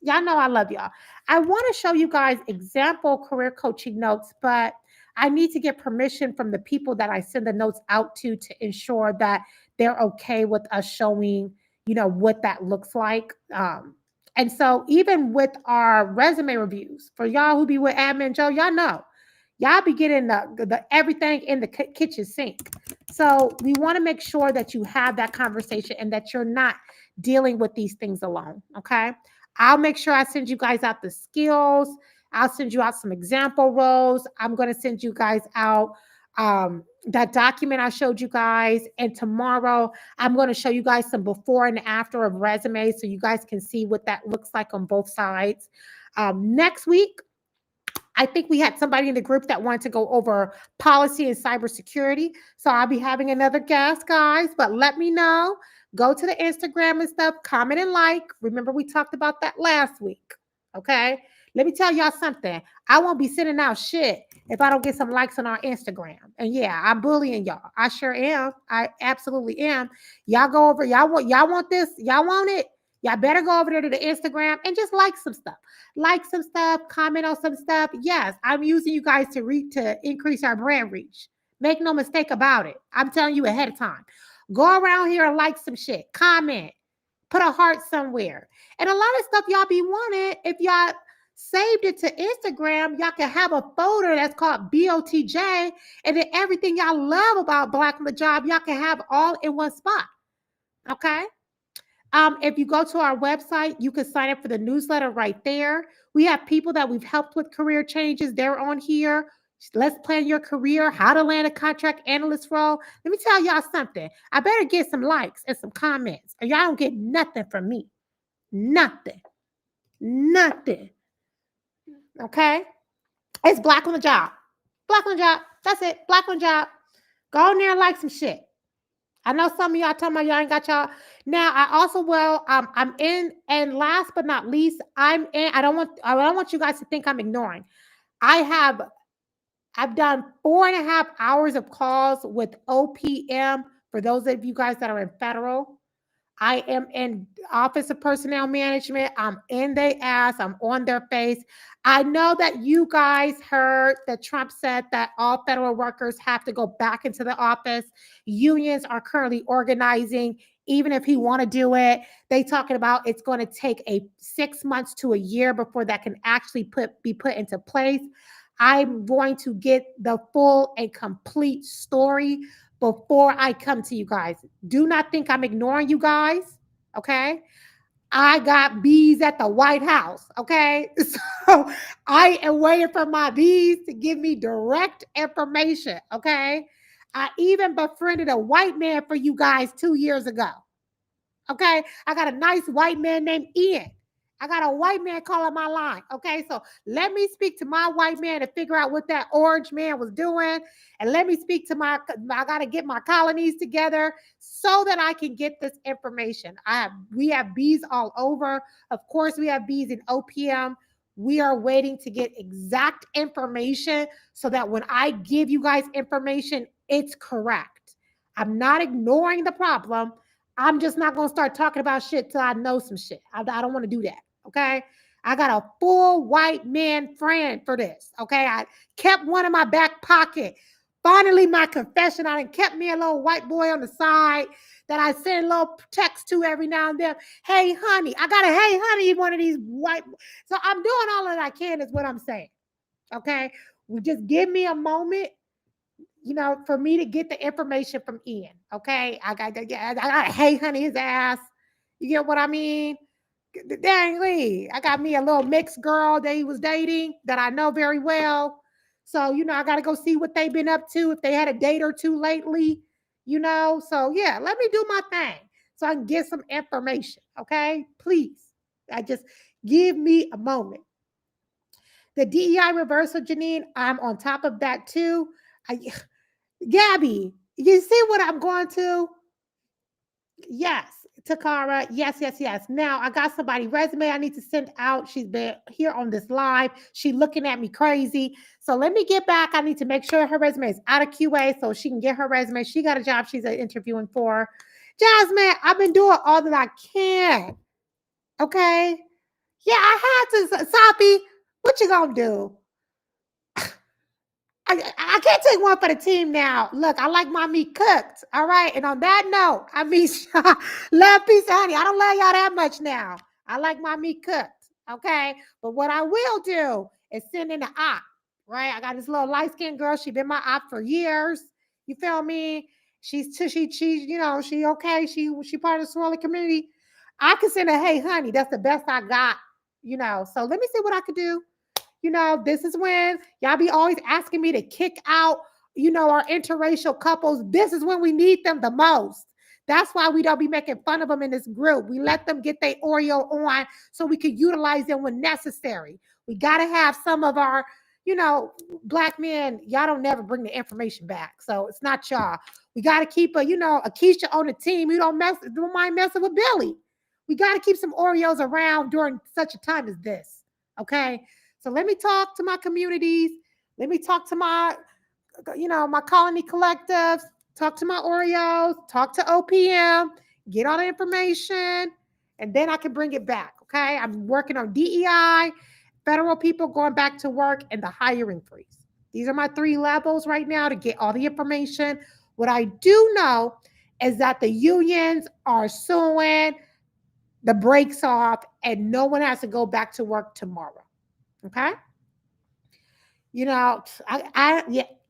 Y'all know I love y'all. I want to show you guys example career coaching notes, but I need to get permission from the people that I send the notes out to ensure that they're okay with us showing, what that looks like. And so even with our resume reviews, for y'all who be with Admin Joe, y'all know, y'all be getting the everything in the kitchen sink. So we want to make sure that you have that conversation and that you're not dealing with these things alone. Okay. I'll make sure I send you guys out the skills. I'll send you out some example roles. I'm going to send you guys out that document I showed you guys. And tomorrow, I'm going to show you guys some before and after of resumes so you guys can see what that looks like on both sides. Next week, I think we had somebody in the group that wanted to go over policy and cybersecurity. So I'll be having another guest, guys. But let me know. Go to the Instagram and stuff, comment and like. Remember, we talked about that last week. Okay. Let me tell y'all something. I won't be sending out shit if I don't get some likes on our Instagram. And yeah, I'm bullying y'all. I sure am. I absolutely am. Y'all go over. Y'all want this. Y'all want it. Y'all better go over there to the Instagram and just like some stuff. Like some stuff, comment on some stuff. Yes, I'm using you guys to increase our brand reach. Make no mistake about it. I'm telling you ahead of time. Go around here and like some shit. Comment. Put a heart somewhere. And a lot of stuff y'all be wanting, if y'all saved it to Instagram, y'all can have a folder that's called BOTJ. And then everything y'all love about Black on the Job, y'all can have all in one spot. Okay? If you go to our website, you can sign up for the newsletter right there. We have people that we've helped with career changes. They're on here. Let's plan your career, how to land a contract analyst role. Let me tell y'all something. I better get some likes and some comments, or y'all don't get nothing from me. Nothing. Nothing. Okay? It's Black on the Job. Black on the Job. That's it. Black on the Job. Go in there and like some shit. I know some of y'all talking about y'all ain't got y'all. Now I also I'm in, and last but not least, I'm in. I don't want you guys to think I'm ignoring. I've done 4.5 hours of calls with OPM for those of you guys that are in federal. I am in Office of Personnel Management. I'm in their ass. I'm on their face. I know that you guys heard that Trump said that all federal workers have to go back into the office. Unions are currently organizing, even if he want to do it. They talking about it's going to take 6 months to a year before that can actually be put into place. I'm going to get the full and complete story before I come to you guys. Do not think I'm ignoring you guys. Okay. I got bees at the White House. Okay. So I am waiting for my bees to give me direct information. Okay. I even befriended a white man for you guys 2 years ago. Okay. I got a nice white man named Ian. I got a white man calling my line. Okay. So let me speak to my white man to figure out what that orange man was doing. And let me speak to I got to get my colonies together so that I can get this information. We have bees all over. Of course, we have bees in OPM. We are waiting to get exact information so that when I give you guys information, it's correct. I'm not ignoring the problem. I'm just not going to start talking about shit till I know some shit. I don't want to do that. Okay. I got a full white man friend for this. Okay. I kept one in my back pocket. Finally, my confession, I kept me a little white boy on the side that I send a little text to every now and then. Hey, honey, I got a hey, honey, one of these white. So I'm doing all that I can is what I'm saying. Okay. Just give me a moment, for me to get the information from Ian. Okay. I got to hey, honey, his ass. You get what I mean? Dang, Lee, I got me a little mixed girl that he was dating that I know very well. So, I got to go see what they've been up to, if they had a date or two lately. So yeah, let me do my thing so I can get some information. Okay, please. I just give me a moment. The DEI reversal, Janine, I'm on top of that too. I, Gabby, you see what I'm going to? Yes, Takara. Yes, yes, yes. Now I got somebody resume I need to send out. She's been here on this live. She looking at me crazy. So let me get back. I need to make sure her resume is out of QA so she can get her resume. She got a job she's interviewing for. Jasmine, I've been doing all that I can. Okay. Yeah, I had to. Sapi, what you gonna do? I can't take one for the team now. Look, I like my meat cooked. All right. And on that note, I mean, love, peace, and honey. I don't love y'all that much now. I like my meat cooked. Okay. But what I will do is send in the op, right? I got this little light skinned girl. She been my op for years. You feel me? She okay. She part of the swirly community. I can send her, hey, honey, that's the best I got, So let me see what I could do. This is when y'all be always asking me to kick out, our interracial couples. This is when we need them the most. That's why we don't be making fun of them in this group. We let them get their Oreo on so we can utilize them when necessary. We got to have some of our, black men. Y'all don't never bring the information back. So it's not y'all. We got to keep a Keisha on the team. You don't mind messing with Billy. We got to keep some Oreos around during such a time as this. Okay. So let me talk to my communities. Let me talk to my colony collectives, talk to my Oreos, talk to OPM, get all the information, and then I can bring it back. Okay. I'm working on DEI, federal people going back to work, and the hiring freeze. These are my 3 levels right now to get all the information. What I do know is that the unions are suing the brakes off, and no one has to go back to work tomorrow. Okay. Yeah.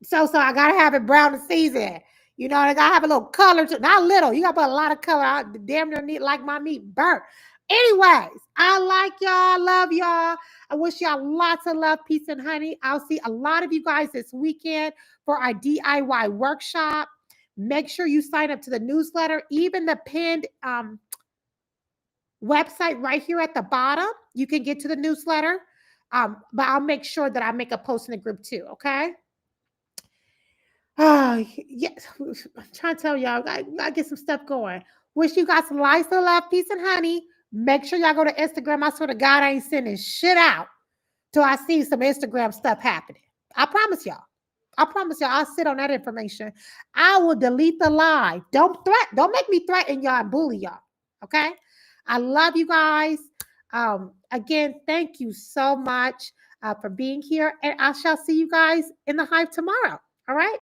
So I gotta have it brown to season. I gotta have a little color to not little. You gotta put a lot of color. I damn near need like my meat burnt. Anyways, I like y'all, love y'all. I wish y'all lots of love, peace, and honey. I'll see a lot of you guys this weekend for our DIY workshop. Make sure you sign up to the newsletter, even the pinned website right here at the bottom. You can get to the newsletter. But I'll make sure that I make a post in the group too. Okay. Oh, yes. I'm trying to tell y'all, I gotta get some stuff going. Wish you guys some lights, love, peace, and honey. Make sure y'all go to Instagram. I swear to God, I ain't sending shit out till I see some Instagram stuff happening. I promise y'all. I'll sit on that information. I will delete the live. Don't make me threaten y'all and bully y'all. Okay. I love you guys. Again, thank you so much for being here. And I shall see you guys in the Hive tomorrow. All right.